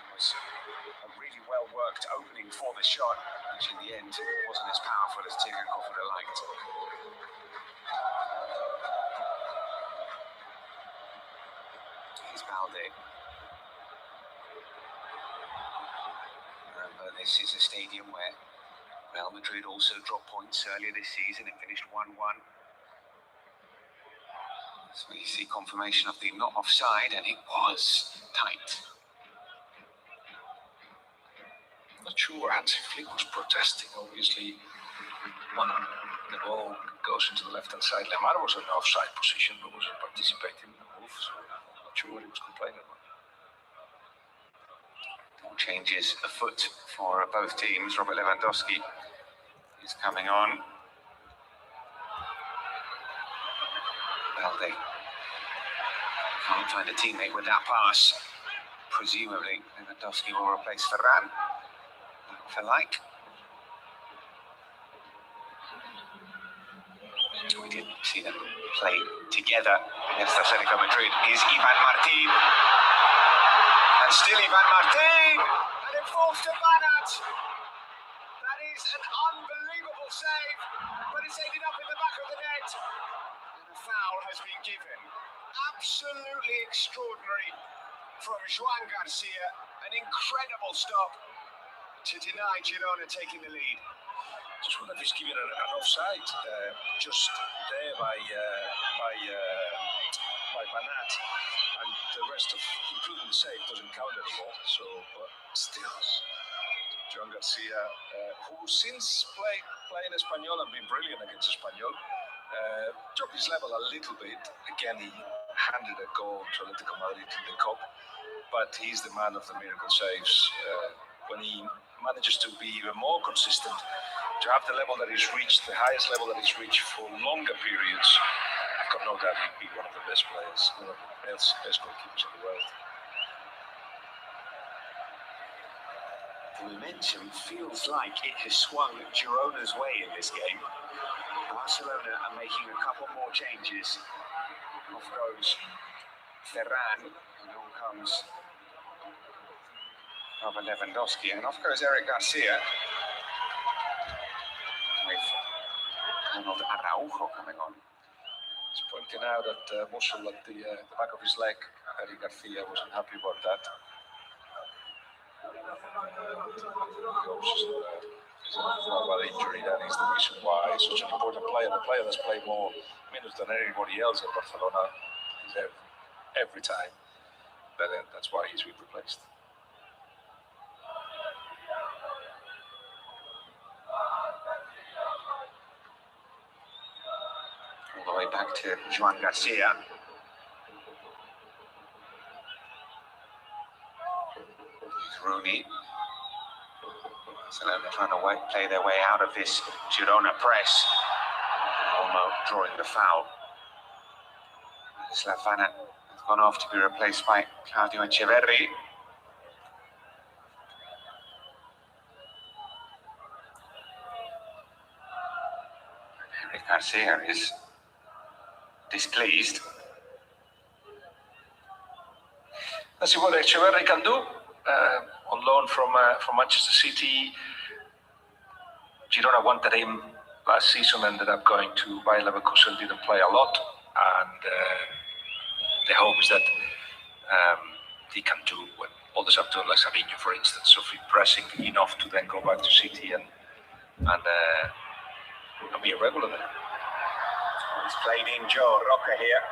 It was a really well-worked opening for the shot, which in the end wasn't as powerful as Tsigankov would have liked. Here's Balde. Remember, this is a stadium where Real Madrid also dropped points earlier this season and finished 1-1. So you see confirmation of the not offside, and it was tight. Not sure Hansi Flick was protesting. Obviously, when the ball goes into the left-hand side, Lemar was in an offside position, but wasn't participating in the move, so I'm not sure what he was complaining about. Changes afoot for both teams. Robert Lewandowski is coming on. Balde can't find a teammate with that pass. Presumably, Lewandowski will replace Ferran. For like. We did see them play together against Atletico Madrid. Is Ivan Martin. And still Ivan Martin. And it falls to Banat. That is an unbelievable save, but it's ended up in the back of the net. And a foul has been given. Absolutely extraordinary from Joan Garcia. An incredible stop to deny Girona taking the lead. Just wonder if he's giving an offside just there by Banat, and the rest of including the save doesn't count anymore. So, but still, Joan Garcia, who since playing Espanyol and been brilliant against Espanyol, dropped his level a little bit. Again, he handed a goal to Atletico Madrid in the cup, but he's the man of the miracle saves. When he manages to be even more consistent, to have the level that he's reached, the highest level that he's reached for longer periods, I've got no doubt he'd be one of the best players, one of the best goalkeepers in the world. The momentum feels like it has swung Girona's way in this game. Barcelona are making a couple more changes. Off goes Ferran, and on comes Robert Lewandowski, and off goes Eric Garcia. With Ronald Araujo coming on. He's pointing out that muscle at the back of his leg. Eric Garcia wasn't happy about that. He's a bad injury. That is the reason why he's such an important player. The player that's played more minutes than anybody else at Barcelona. He's there every time. That's why he's been replaced. All the way back to Joan Garcia. Rooney. Barcelona trying to play their way out of this Girona press. Olmo drawing the foul. Slavana has gone off to be replaced by Claudio Echeverri. Eric Garcia is displeased. Let's see what Echeverri can do. On loan from Manchester City. Girona wanted him last season, ended up going to Bayer Leverkusen, didn't play a lot, and the hope is that he can do what others have done, like Savinho, for instance, so if pressing enough to then go back to City and be a regular there. He's played in Joe Roca here,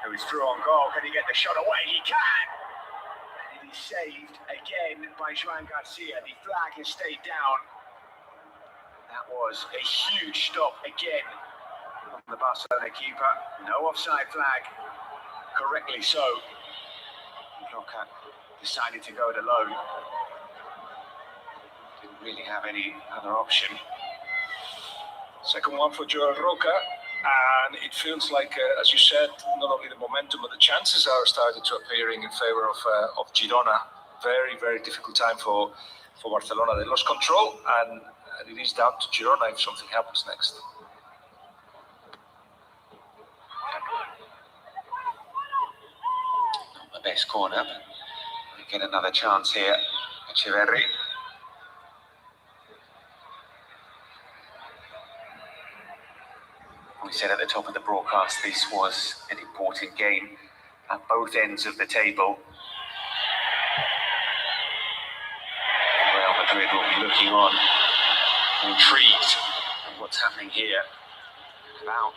who is through on goal. Can he get the shot away? He can! And it is saved again by Joan Garcia. The flag has stayed down. That was a huge stop again from the Barcelona keeper. No offside flag. Correctly so. Roca decided to go it alone. Didn't really have any other option. Second one for Joel Roca, and it feels like, as you said, not only the momentum, but the chances are starting to appearing in favour of Girona. Very, very difficult time for Barcelona. They lost control, and it is down to Girona if something happens next. Not the best corner, but we get another chance here. Echeverri. We said at the top of the broadcast this was an important game at both ends of the table. Real Madrid will be looking on, intrigued at what's happening here. About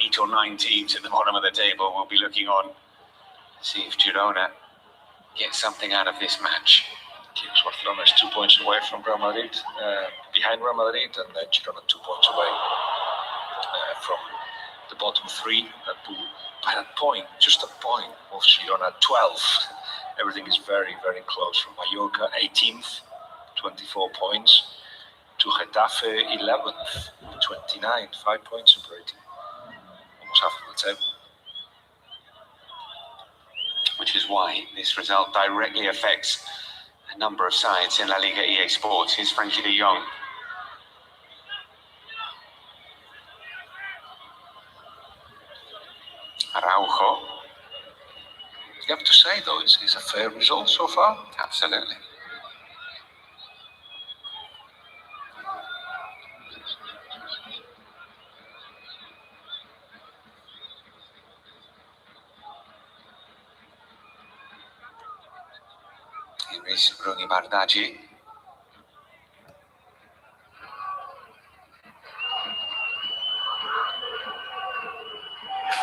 8 or 9 teams at the bottom of the table will be looking on to see if Girona gets something out of this match. Barcelona is 2 points away from Real Madrid, behind Real Madrid, and Girona 2 points away from the bottom 3. By that point, just a point of Girona 12. Everything is very, very close. From Mallorca 18th, 24 points, to Getafe 11th, 29, 5 points separating. Almost half of the table. Which is why this result directly affects a number of sides in La Liga EA Sports. Here's Frankie de Jong. Araujo. You have to say, though, it's a fair result so far. Absolutely. Here is Rooney Bardghji.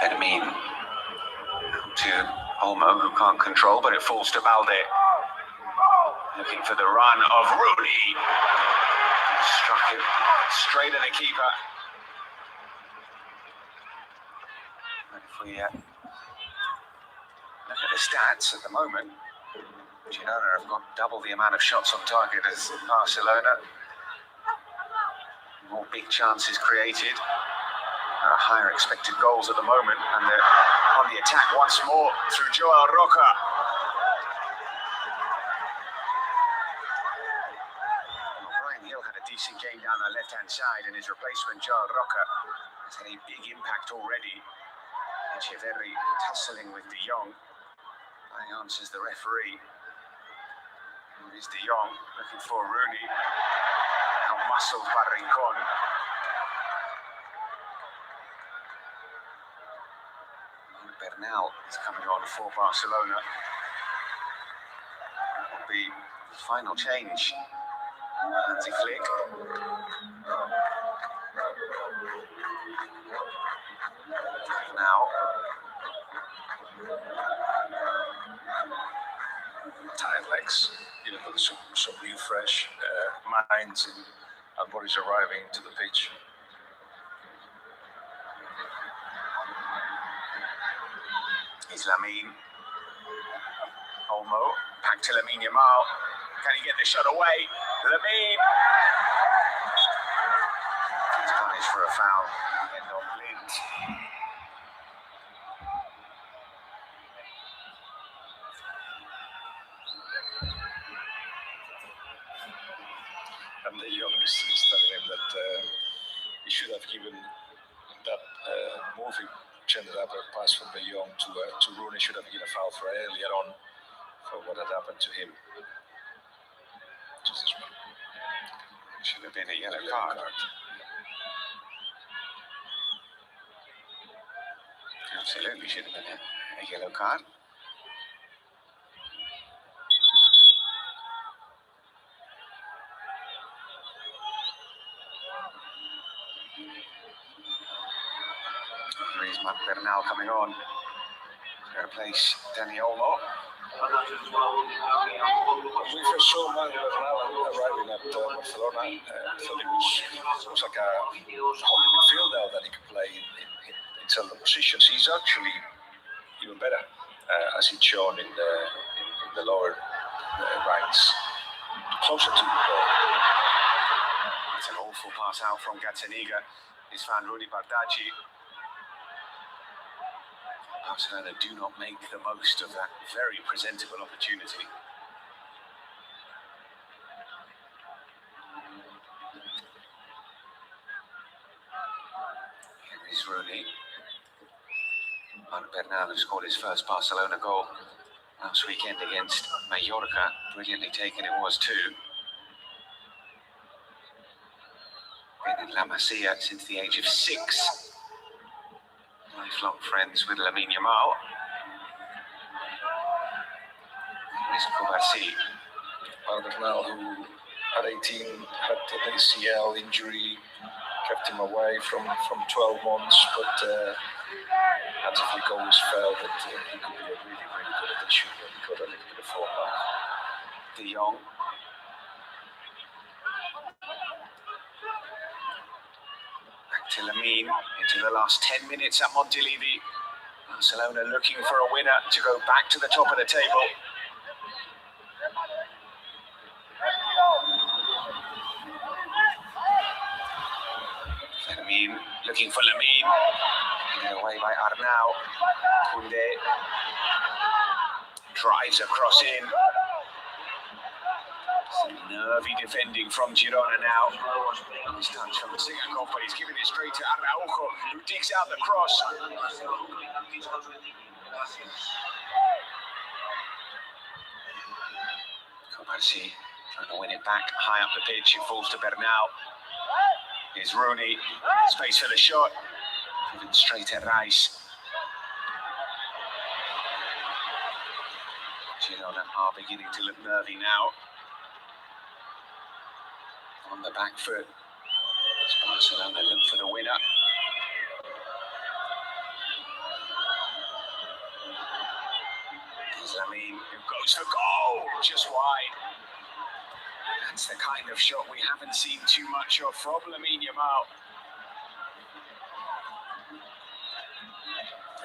Fermin. To Olmo, who can't control, but it falls to Balde. Looking for the run of Rooney. Struck it straight at the keeper. And if we look at the stats at the moment, Girona have got double the amount of shots on target as Barcelona. More big chances created. Higher expected goals at the moment, and they're on the attack once more through Joel Roca. Brian Hill had a decent game down the left-hand side, and his replacement, Joel Roca, has had a big impact already. Echeverri tussling with De Jong. I answers the referee. It is De Jong looking for Rooney. Out-muscled by Rincon. Bernal is coming on for Barcelona. That will be the final change. Anti-flick. Now. Tired legs, you know, some new, fresh minds and bodies arriving to the pitch. Is Lamine. Olmo, back to Lamine Yamal. Can he get the shot away? Lamine. He's punished for a foul. End on Blind. And the youngest is telling him that he should have given that moving ended up a pass from De Jong to Rooney. Should have given a foul for earlier on for what had happened to him. Just as well. Should have been a yellow card. Absolutely should have been a yellow card. Here is Matt Bernal coming on to replace Dani Olmo. We first saw Matt Bernal arriving at Barcelona. I thought it was like a holding midfielder that he could play in certain positions. He's actually even better, as he's shown in the lower rights, closer to the goal. It's an awful pass out from Gazzaniga. He's found Rooney Bardghji. Barcelona do not make the most of that very presentable opportunity. Here is Rooney. Marc Bernal, who scored his first Barcelona goal last weekend against Mallorca. Brilliantly taken it was too. Been in La Masia since the age of 6. Lifelong friends with Lamine Yamal. Here's Kubarsi. Bernal, who at 18 had an ACL injury, kept him away from 12 months, but Antiflick always felt that he could be a really, really good addition when he got a little bit of form back. De Jong. Back to Lamine into the last 10 minutes at Montilivi. Barcelona looking for a winner to go back to the top of the table. Lamine looking for Lamine. Given away by Arnau. Koundé drives across in. Some nervy defending from Girona now. This touch from Sigankov, but he's giving it straight to Araujo, who digs out the cross. Cobarsi trying to win it back high up the pitch. It falls to Bernal. Here's Rooney. Space for the shot. Given straight at Rice. Girona are beginning to look nervy now. On the back foot. Barcelona look for the winner. Lamine, who goes for goal, just wide. That's the kind of shot we haven't seen too much of from Lamine Yamal.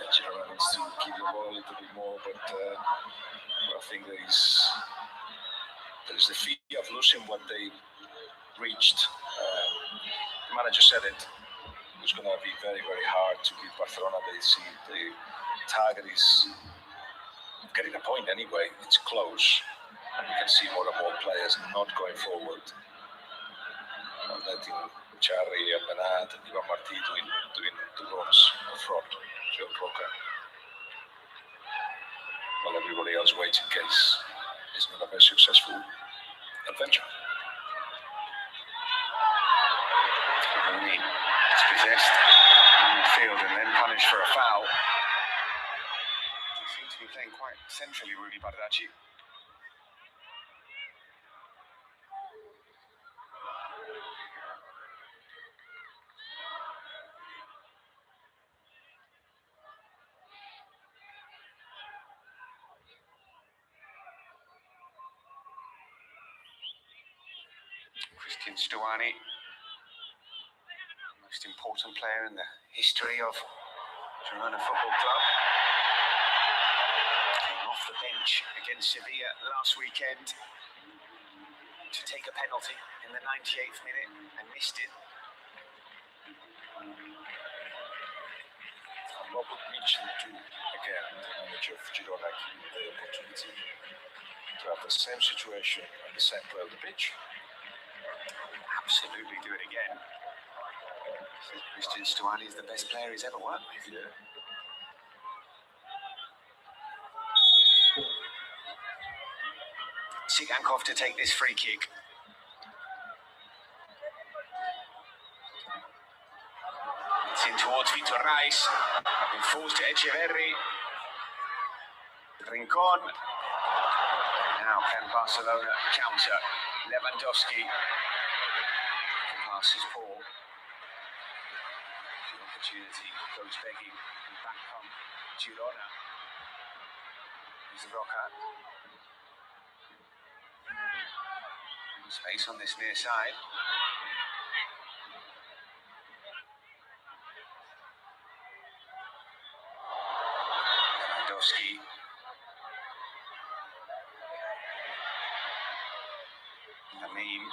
Girona needs to keep the ball a little bit more, but I think there's the fear of losing what they reached. The manager said it. It's going to be very, very hard to beat Barcelona. They see the target is getting a point anyway. It's close. And you can see more and more players not going forward. And letting Charri and Benat and Ivan Martí doing the runs up front. Joe Roca. While everybody else waits in case it's not a very successful adventure. It's possessed in midfield and then punished for a foul. He seems to be playing quite centrally, Rudy Bardacci. Christian Stuani, most important player in the history of Girona Football Club. Came off the bench against Sevilla last weekend to take a penalty in the 98th minute and missed it. What would Mitchell do again, the manager of Girona, given the opportunity to have the same situation and the same play on the pitch? Absolutely do it again. Christian Stuani is the best player he's ever worked with. Yeah. Sigankov to take this free kick. It's in towards Vitor Rice. It falls to Echeverri. Rincon. Now can Barcelona counter? Lewandowski. The pass is poor. The opportunity goes begging. And back come Girona. Here's Roca. Space on this near side. Lewandowski. Lamine.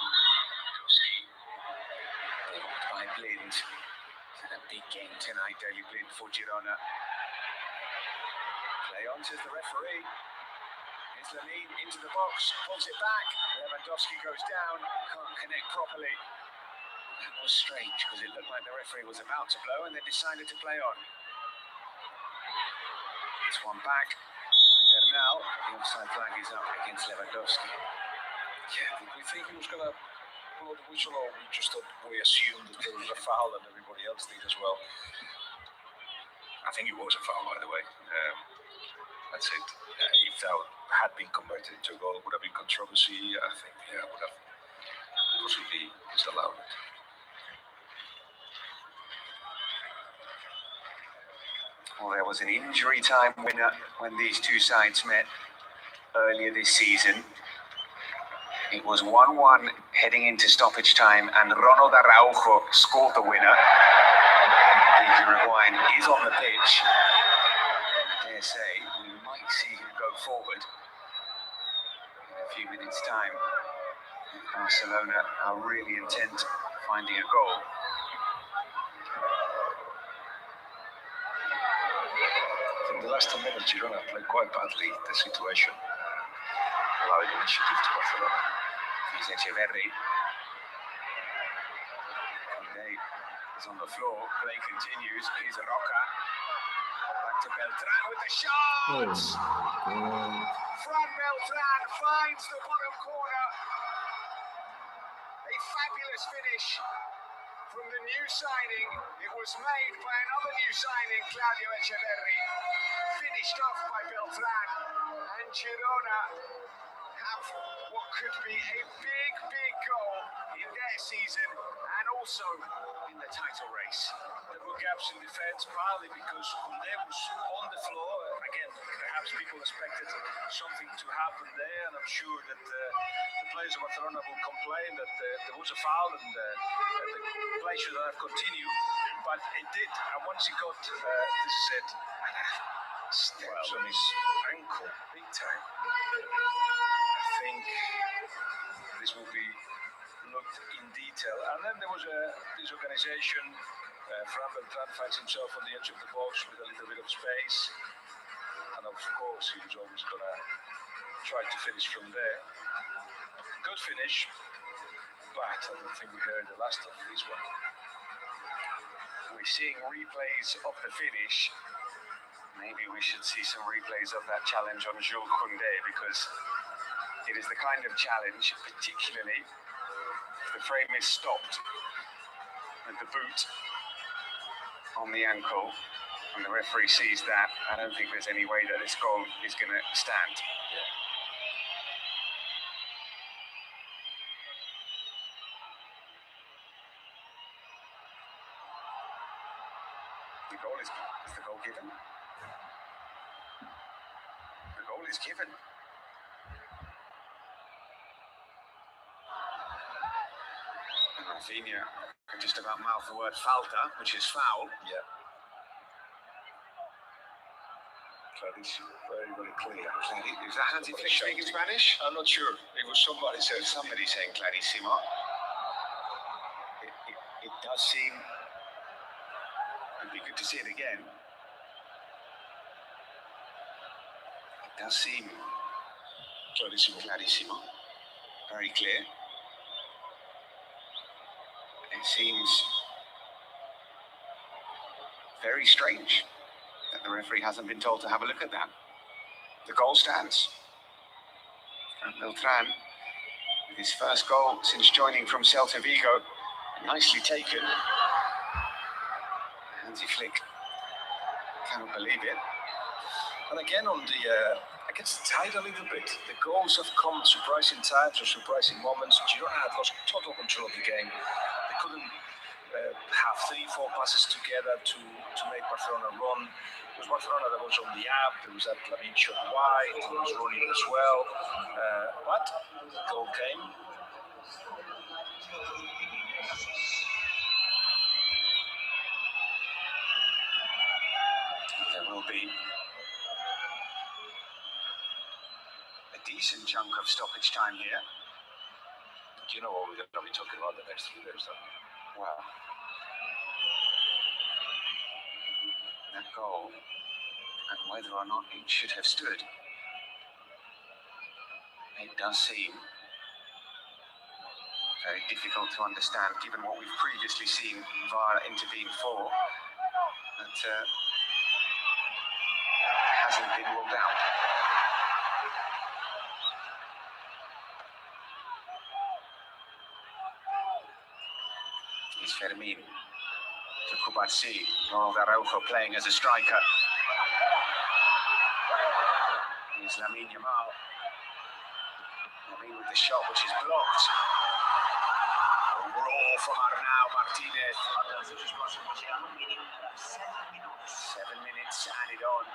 Blocked by Blind. It's a big game tonight, Daily Blind for Girona. Play on, says the referee. Here's Lamine into the box, pulls it back. Lewandowski goes down, can't connect properly. That was strange because it looked like the referee was about to blow and they decided to play on. This one back. Bernal, the offside flag is up against Lewandowski. Yeah, did we think he was going to blow the whistle, or we assumed that there was a foul and everybody else did as well? I think it was a foul, by the way. That's it. If that had been converted into a goal, it would have been controversy. I think, would have possibly disallowed it. Well, there was an injury time winner when these two sides met earlier this season. It was 1-1 heading into stoppage time, and Ronald Araujo scored the winner. The Uruguayan is on the pitch. I dare say we might see him go forward in a few minutes' time. Barcelona are really intent on finding a goal. In the last 10 minutes, Girona played quite badly the situation, allowing initiative to Barcelona. Here's Echeverri. Conde is on the floor. Play continues. Here's Roca. Back to Beltran with the shot. Fran Beltran finds the bottom corner. A fabulous finish from the new signing. It was made by another new signing, Claudio Echeverri. Finished off by Beltran. And Girona have what could be a big goal in their season and also in the title race. There were gaps in defense, partly because Conde was on the floor. Again, perhaps people expected something to happen there, and I'm sure that the players of Barcelona will complain that there was a foul and the play should have continued, but it did. And once he got, this is it, steps on his ankle, big time. I think this will be looked in detail. And then there was a disorganization. Fran Beltran finds himself on the edge of the box with a little bit of space. And of course, he was always going to try to finish from there. Good finish, but I don't think we heard the last of this one. We're seeing replays of the finish. Maybe we should see some replays of that challenge on Jules Koundé, because it is the kind of challenge, particularly if the frame is stopped with the boot on the ankle, and the referee sees that, I don't think there's any way that this goal is going to stand. The goal is the goal given? The goal is given. And Rafinha could just about mouth the word falta, which is foul. Yeah. Clarísimo, very clear. Is that Hansi Flick speaking Spanish? I'm not sure. It was somebody said. Somebody saying clarísimo. It does seem. It'd be good to see it again. It does seem clarísimo. Very clear. It seems very strange that the referee hasn't been told to have a look at that. The goal stands. And Beltran, with his first goal since joining from Celta Vigo, nicely taken. Hansi Flick cannot believe it. And again on the, it gets tight a little bit. The goals have come at surprising times or surprising moments. Girona had lost total control of the game. They couldn't have 3-4 passes together to make Barcelona run. It was Barcelona that was on the up. There was that Lamine shot wide. He was running as well. But the goal came. There will be a decent chunk of stoppage time here. You know what we're going to be talking about the next 3 years, though. Wow. That goal, and whether or not it should have stood, it does seem very difficult to understand, given what we've previously seen VAR intervene for, that hasn't been ruled out. It's Fermin to Kubarsi. Ronald Araujo playing as a striker. Here's Lamine Yamal. Lamine with the shot, which is blocked. Raw for Arnau Martinez. 7 minutes added on.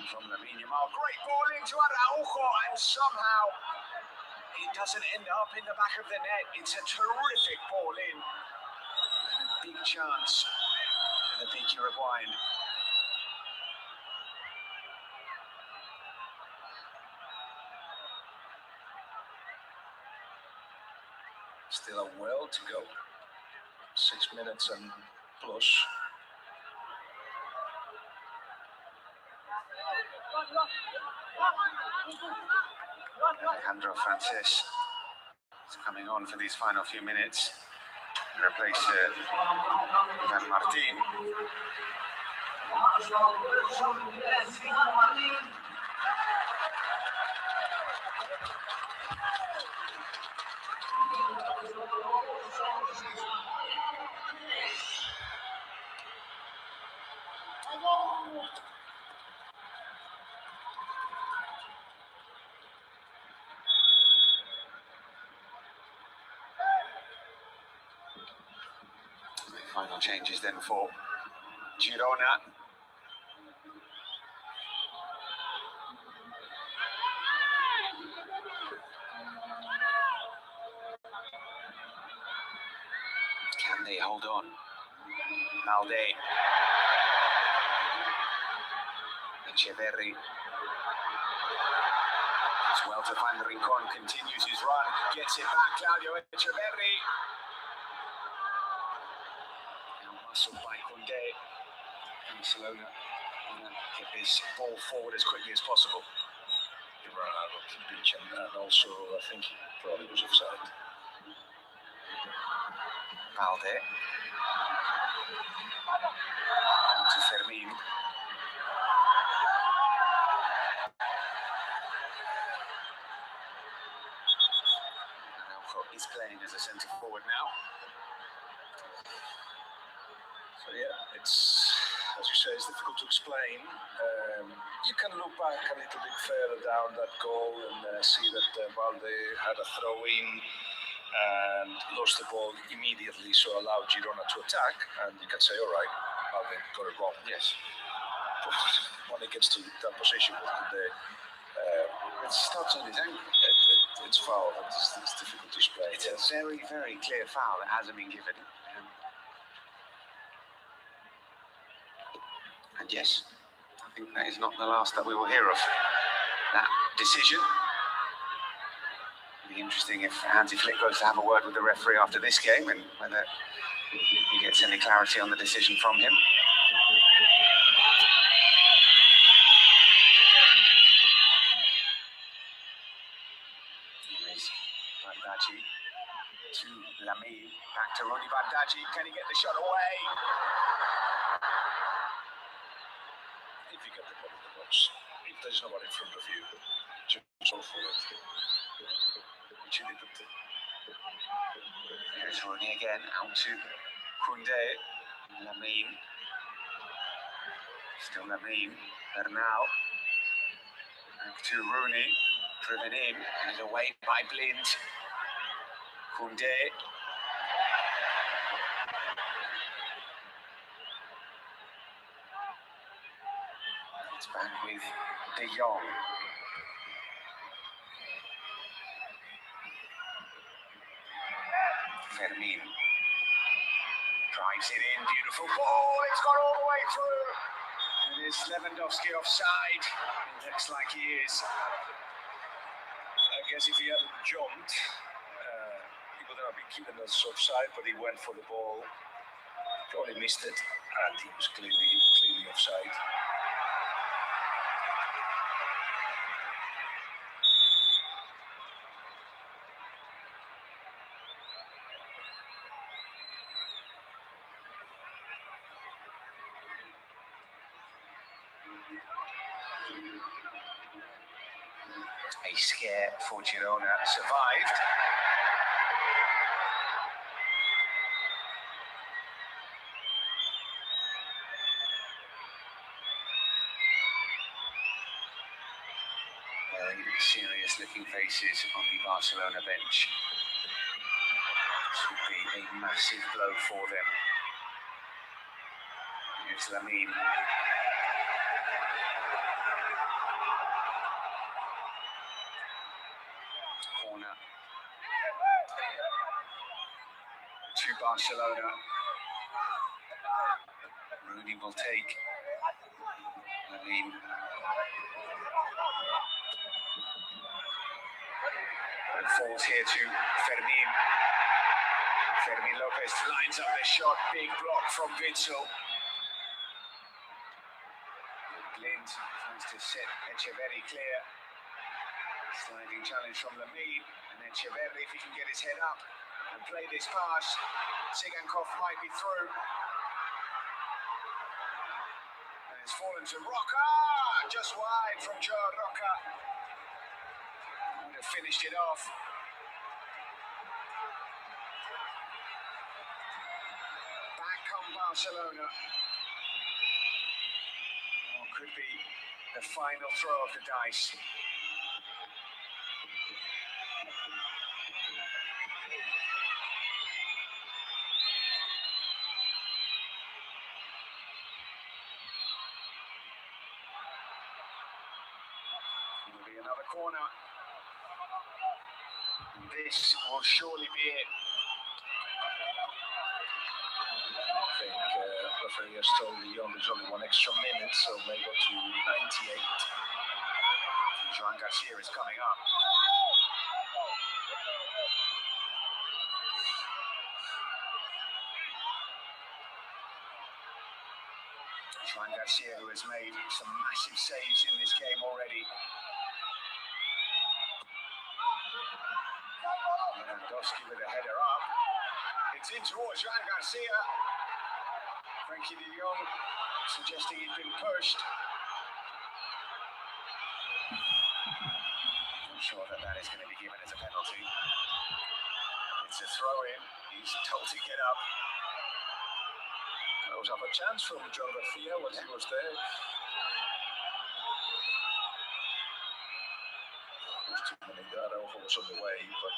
From Lamine Yamal. Great ball into Araujo, and somehow it doesn't end up in the back of the net. It's a terrific ball in. And a big chance for the big Uruguayan. Still a well to go. 6 minutes and plus. Alejandro Frances is coming on for these final few minutes to replace Ivan Martin. Final changes then for Girona. Can they hold on? Valde. Echeverri. As well to find the Rincon, continues his run, gets it back, Claudio Echeverri. Now muscled by Koundé. Barcelona get this ball forward as quickly as possible. He ran out of the pitch and also I think he probably was offside. Valde. To Fermin. Araujo is playing as a centre forward now. So yeah, it's, as you say, it's difficult to explain. You can look back a little bit further down that goal and see that Valde had a throw-in and lost the ball immediately, so allowed Girona to attack, and you can say, all right, Valde got it wrong. Yes. But when it gets to that position, It starts on his ankle. it's foul, it's difficult to explain. It's a very, very clear foul that hasn't been given. And yes, I think that is not the last that we will hear of that decision. It'll be interesting if Hansi Flick goes to have a word with the referee after this game and whether he gets any clarity on the decision from him. Here's Bardghji to Lamy, back to Ronnie Bardghji. Can he get the shot away? If you get the ball in the box, if there's nobody in front of you, just go for it. Which he didn't do. Here's Rooney again, out to Koundé, Lamine. Still Lamine, Bernal. Back to Rooney, driven in, and away by Blind. Koundé. It's back with De Jong. Fermin drives it in, beautiful ball, it's got all the way through. And is Lewandowski offside? It looks like he is. I guess if he hadn't jumped, he would not be keeping us offside, but he went for the ball, probably missed it, and he was clearly offside. A scare for Girona survived. Very serious looking faces on the Barcelona bench. This would be a massive blow for them. Here's Lamine. Corner to Barcelona. Rooney will take. Lamine. And falls here to Fermin. Fermin Lopez lines up the shot. Big block from Witsel. Blind behind, tries to set Echeverri clear. Sliding challenge from Lamine, and Echeverri, if he can get his head up and play this pass, Sigankov might be through. And it's fallen to Roca, just wide from Joe Roca. Would have finished it off. Back on Barcelona. Or could be the final throw of the dice. Will be another corner. This will surely be it. I think referee has told Lyon there's only one extra minute, so may go to 98. Joan Garcia is coming up. Joan Garcia, who has made some massive saves in this game already. Lewandowski with a header up. It's in towards Joan Garcia. Frankie de Jong suggesting he's been pushed. I'm sure that is going to be given as a penalty. It's a throw-in. He's told to get up. That was up a chance from Joe Garcia when he was there. Araujo was on the way, but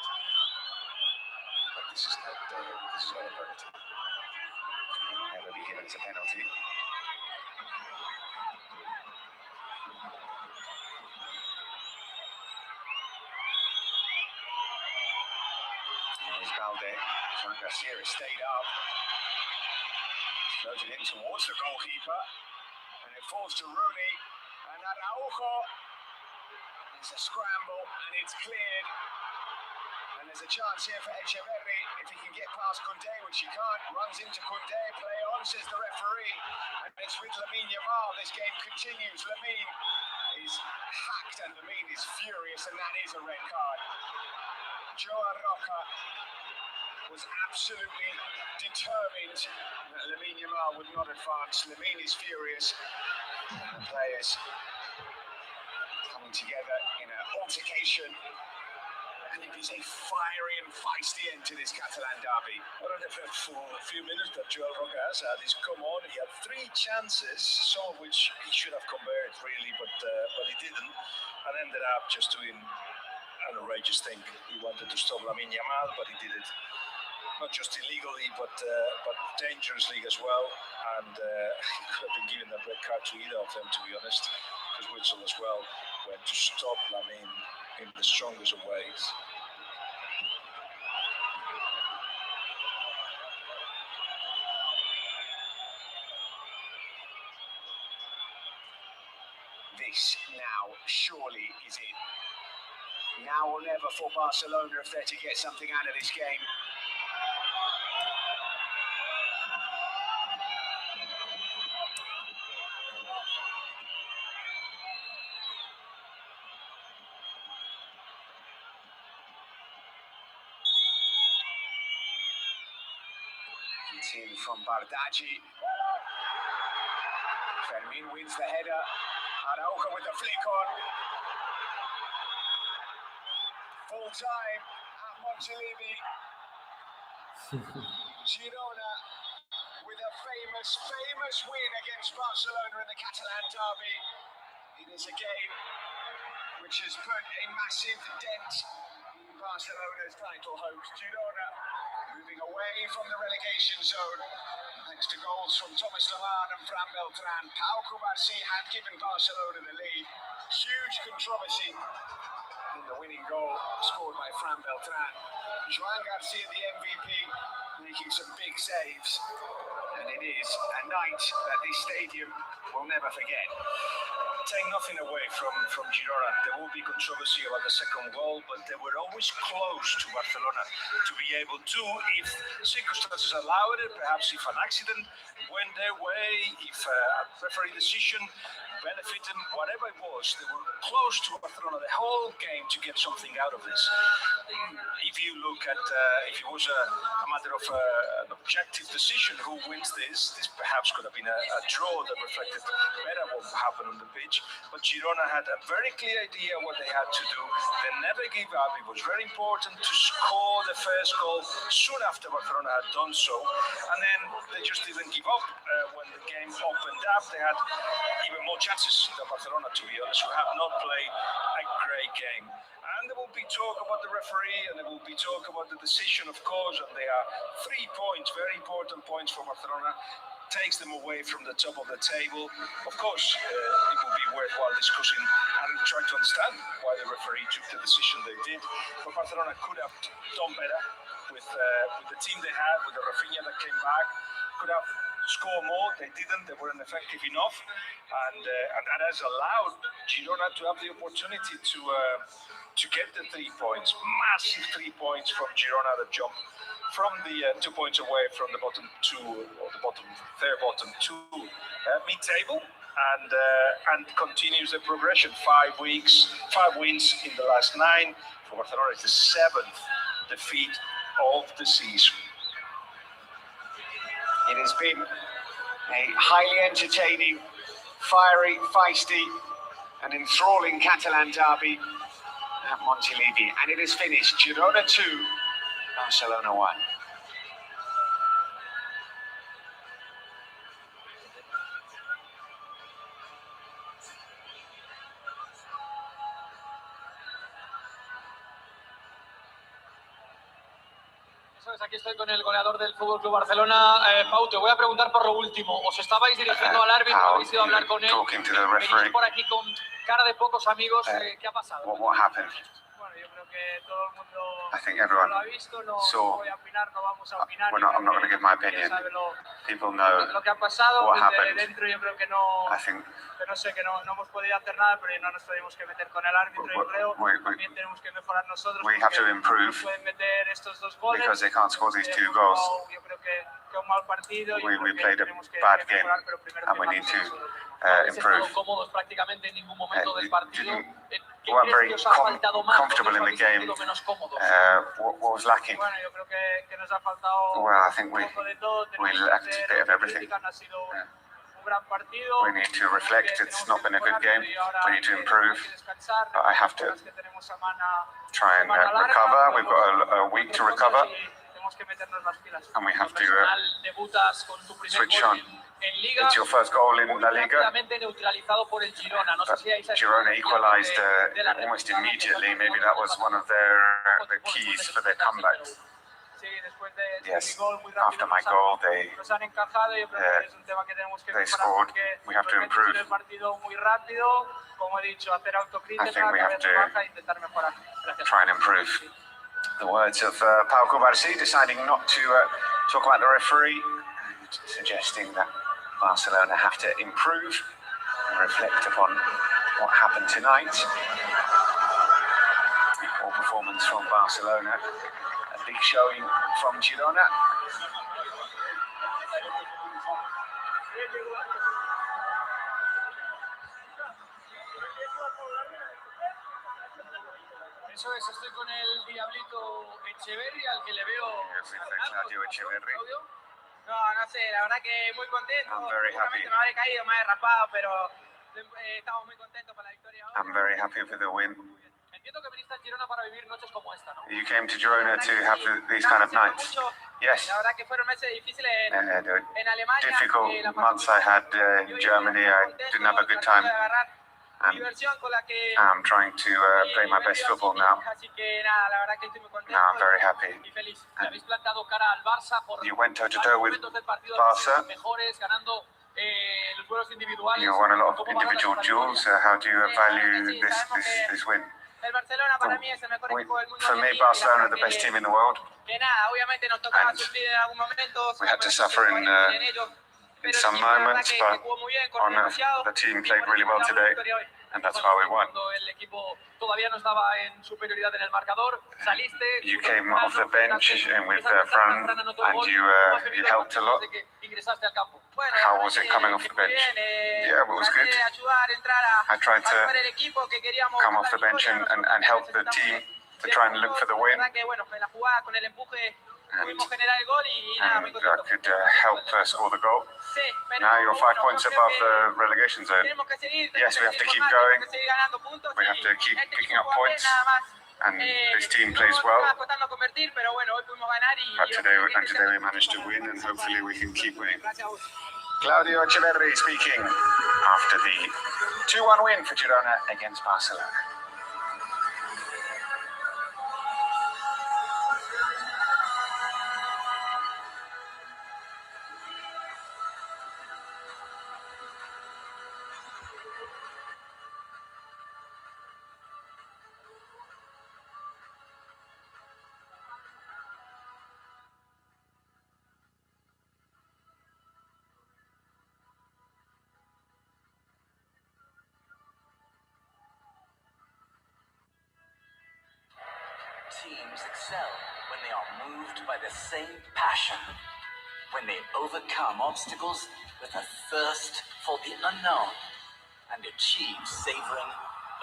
this is not a penalty. Never be given as a penalty. There's Balde. Joan Garcia has stayed up. Floated in towards the goalkeeper. And it falls to Rooney. And Araujo. There's a scramble and it's cleared. And there's a chance here for Echeverri. If he can get past Koundé, which he can't, runs into Koundé. Play on, says the referee. And it's with Lamine Yamal. This game continues. Lamine is hacked and Lamine is furious, and that is a red card. Joao Roca was absolutely determined that Lamine Yamal would not advance. Lamine is furious. The players coming together in an altercation. And it is a fiery and feisty end to this Catalan derby. What an eventful few minutes that Joel Roca has had. He's come on, he had 3 chances, some of which he should have converted really, but he didn't. And ended up just doing an outrageous thing. He wanted to stop Lamine Yamal, but he did it not just illegally, but dangerously as well. And he could have been given that red card to either of them, to be honest, because Witsel as well went to stop Lamine in the strongest of ways. This now surely is it. Now or never for Barcelona if they're to get something out of this game. It's in from Bardaggi. Fermin wins the header. Araujo with the flick on. Full time at Montilivi. Girona with a famous win against Barcelona in the Catalan derby. It is a game which has put a massive dent in Barcelona's title hopes. Girona moving away from the relegation zone thanks to goals from Thomas Lemar and Fran Beltran. Pau Cubarsí had given Barcelona the lead. Huge controversy in the winning goal scored by Fran Beltran. Joan Garcia, the MVP, making some big saves. And it is a night that this stadium will never forget. Take nothing away from Girona. There will be controversy about the second goal, but they were always close to Barcelona to be able to, if circumstances allowed it, perhaps if an accident went their way, if a referee decision benefit them, whatever it was. They were close to Barcelona the whole game to get something out of this. If you look at, if it was a matter of an objective decision who wins this perhaps could have been a draw that reflected better what happened on the pitch. But Girona had a very clear idea what they had to do. They never gave up. It was very important to score the first goal soon after Barcelona had done so. And then they just didn't give up. When the game opened up, they had even more chances than Barcelona, to be honest, who have not played a great game. And there will be talk about the referee, and there will be talk about the decision, of course, and there are 3 points, very important points for Barcelona, takes them away from the top of the table. Of course, it will be worthwhile discussing and trying to understand why the referee took the decision they did. But Barcelona could have done better with the team they had, with the Rafinha that came back, could have scored more. They didn't. They weren't effective enough, and that has allowed Girona to have the opportunity to get the 3 points, massive 3 points from Girona that jump from the 2 points away from the bottom 2 or the third bottom 2 mid-table, and continues the progression. 5 wins in the last 9. For Barcelona, it's the 7th defeat of the season. It has been a highly entertaining, fiery, feisty and enthralling Catalan derby at Montilivi, and it is finished. Girona 2, Barcelona 1. Eso es, aquí estoy con el goleador del Fútbol Club Barcelona. Pau, te voy a preguntar por lo último. ¿Os estabais dirigiendo al árbitro? ¿Habéis ido a hablar con él? Venís por aquí con cara de pocos amigos. ¿Qué ha pasado? What happened? Bueno, yo creo que todo el mundo I think everyone lo ha visto. No saw. voy a opinar, no vamos a opinar. I'm not going to give my opinion. People know Lo que ha pasado, what desde happened. dentro yo creo que no... I think no sé, que no hemos podido hacer nada, pero no nos tenemos que meter con el árbitro, yo creo. También tenemos que mejorar nosotros. we have to improve Pueden meter estos 2 goles. because they can't score these 2 goals. Yo creo que un mal partido. We played a bad game, and we need to improve. Cómodos prácticamente en ningún momento del partido. We weren't very comfortable in the game. What was lacking? Bueno, yo creo que nos ha faltado Well, I think we lacked a bit of everything. We need to reflect. It's not been a good game. We need to improve. But I have to try and recover. We've got a week to recover. And we have to switch on. It's your first goal in La Liga. Girona equalized almost immediately. Maybe that was one of the keys for their comeback. Yes, after my goal, they scored. We have to improve. I think we have to try and improve. The words of Pankey IBFLB deciding not to talk about the referee, suggesting that Barcelona have to improve and reflect upon what happened tonight. Poor performance from Barcelona. A big showing from Girona. Eso es, estoy con el Diablito Echeverri, al que le veo... No sé, la verdad que muy contento. I'm very happy. Me habría caído, me habría raspado, pero estamos muy contentos por la victoria. I'm very happy for the win. Entiendo que viniste a Girona para vivir noches como esta, ¿no? You came to Girona to have these kind of nights. Yes. La verdad que fueron meses difíciles en Alemania. Difficult months I had in Germany. I didn't have a good time. I'm trying to play my best football now. Now I'm very happy. And you went toe-to-toe with Barca. You won a lot of individual duels. How do you value this win? For me, Barcelona are the best team in the world. And we had to suffer in some moments, but the team played really well today. And that's why we won. You came off the bench and with Fran, and you helped a lot. How was it coming off the bench? Yeah, it was good. I tried to come off the bench and help the team to try and look for the win. And I could help score the goal. Now you're 5 points above the relegation zone. Yes, we have to keep going. We have to keep picking up points. And this team plays well. But today we managed to win, and hopefully we can keep winning. Claudio Echeverri speaking after the 2-1 win for Girona against Barcelona. Teams excel when they are moved by the same passion, when they overcome obstacles with a thirst for the unknown and achieve savoring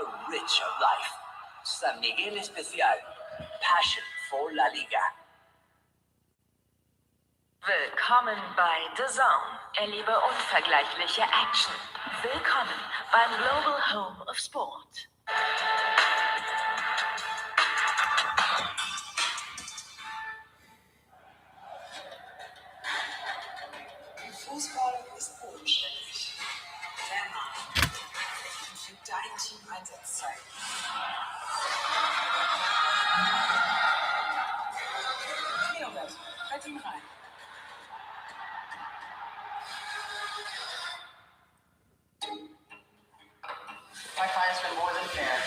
a richer life. San Miguel Especial, passion for La Liga. Willkommen bei The Zone. Erlebe unvergleichliche Action. Willkommen beim Global Home of Sport. Fußball ist bodenständig. Sehr nah. Und für dein Team Einsatzzeiten. Leonard, halt ihn rein. My client's been more than fair.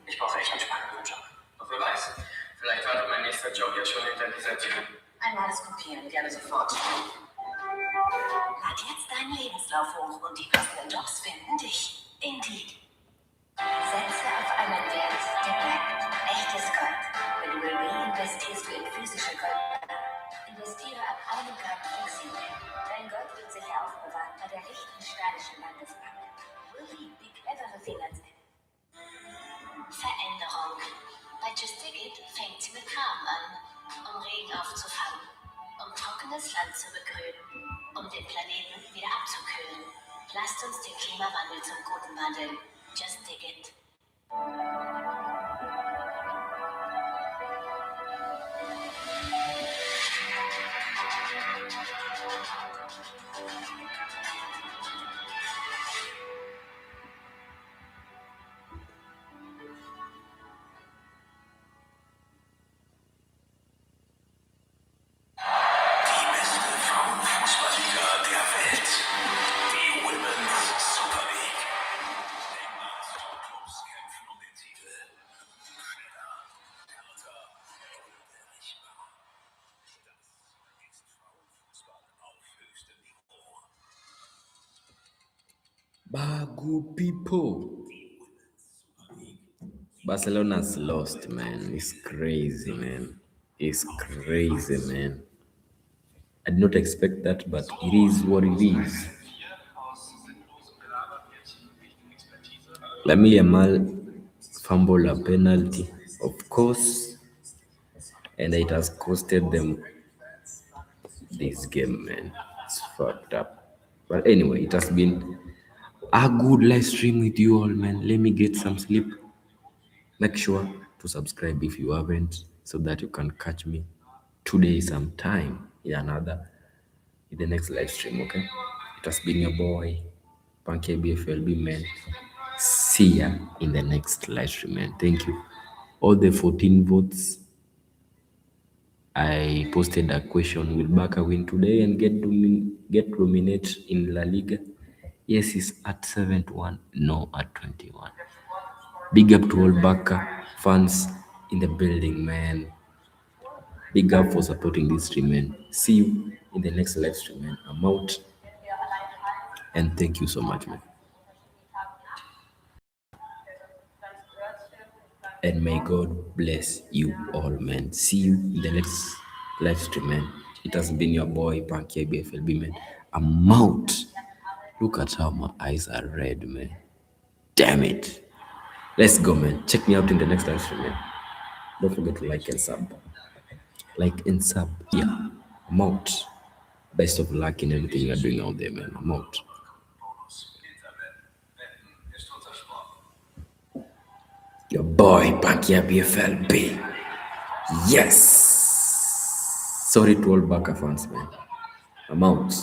Ich brauche echt einen spannenden Job. Und wer weiß, vielleicht wartet mein nächster Job ja schon hinter dieser Tür. Einmal das kopieren, gerne sofort. Lad jetzt deinen Lebenslauf hoch und die passenden Jobs finden dich. Indeed. Setze auf einen Wert, der bleibt. Echtes Gold. Mit Will investierst du in physische Gold. Investiere ab einem Gramm flexibel. Dein Gold wird sicher aufbewahrt bei der Liechtensteinischen Landesbank. Will die clevere Finanz. Veränderung. Bei Just Dig It fängt sie mit Kram an, um Regen aufzufangen, um trockenes Land zu begrünen, um den Planeten wieder abzukühlen. Lasst uns den Klimawandel zum Guten wandeln. Just Dig It. Good people. Barcelona's lost, man. It's crazy, man. It's crazy, man. I did not expect that, but it is what it is. Lamine Yamal fumbled a penalty, of course, and it has costed them this game, man. It's fucked up. But anyway, it has been a good live stream with you all, man. Let me get some sleep. Make sure to subscribe if you haven't, so that you can catch me today sometime in the next live stream, okay? It has been your boy, Pankey IBFLB, man. See ya in the next live stream, man. Thank you. All the 14 votes. I posted a question: will Barca win today and get dominate in La Liga? Yes, it's at 71. No, at 21. Big up to all Barca fans in the building, man. Big up for supporting this stream, man. See you in the next live stream, man. I'm out. And thank you so much, man. And may God bless you all, man. See you in the next live stream, man. It has been your boy, Pankey IBFLB, man. I'm out. Look at how my eyes are red, man. Damn it. Let's go, man. Check me out in the next live stream, man. Don't forget to like and sub. Like and sub. Yeah. I'm out. Best of luck in everything you're doing out there, man. I'm out. Your boy, Pankey IBFLB. Yes. Sorry to all Barca fans, man. I'm out.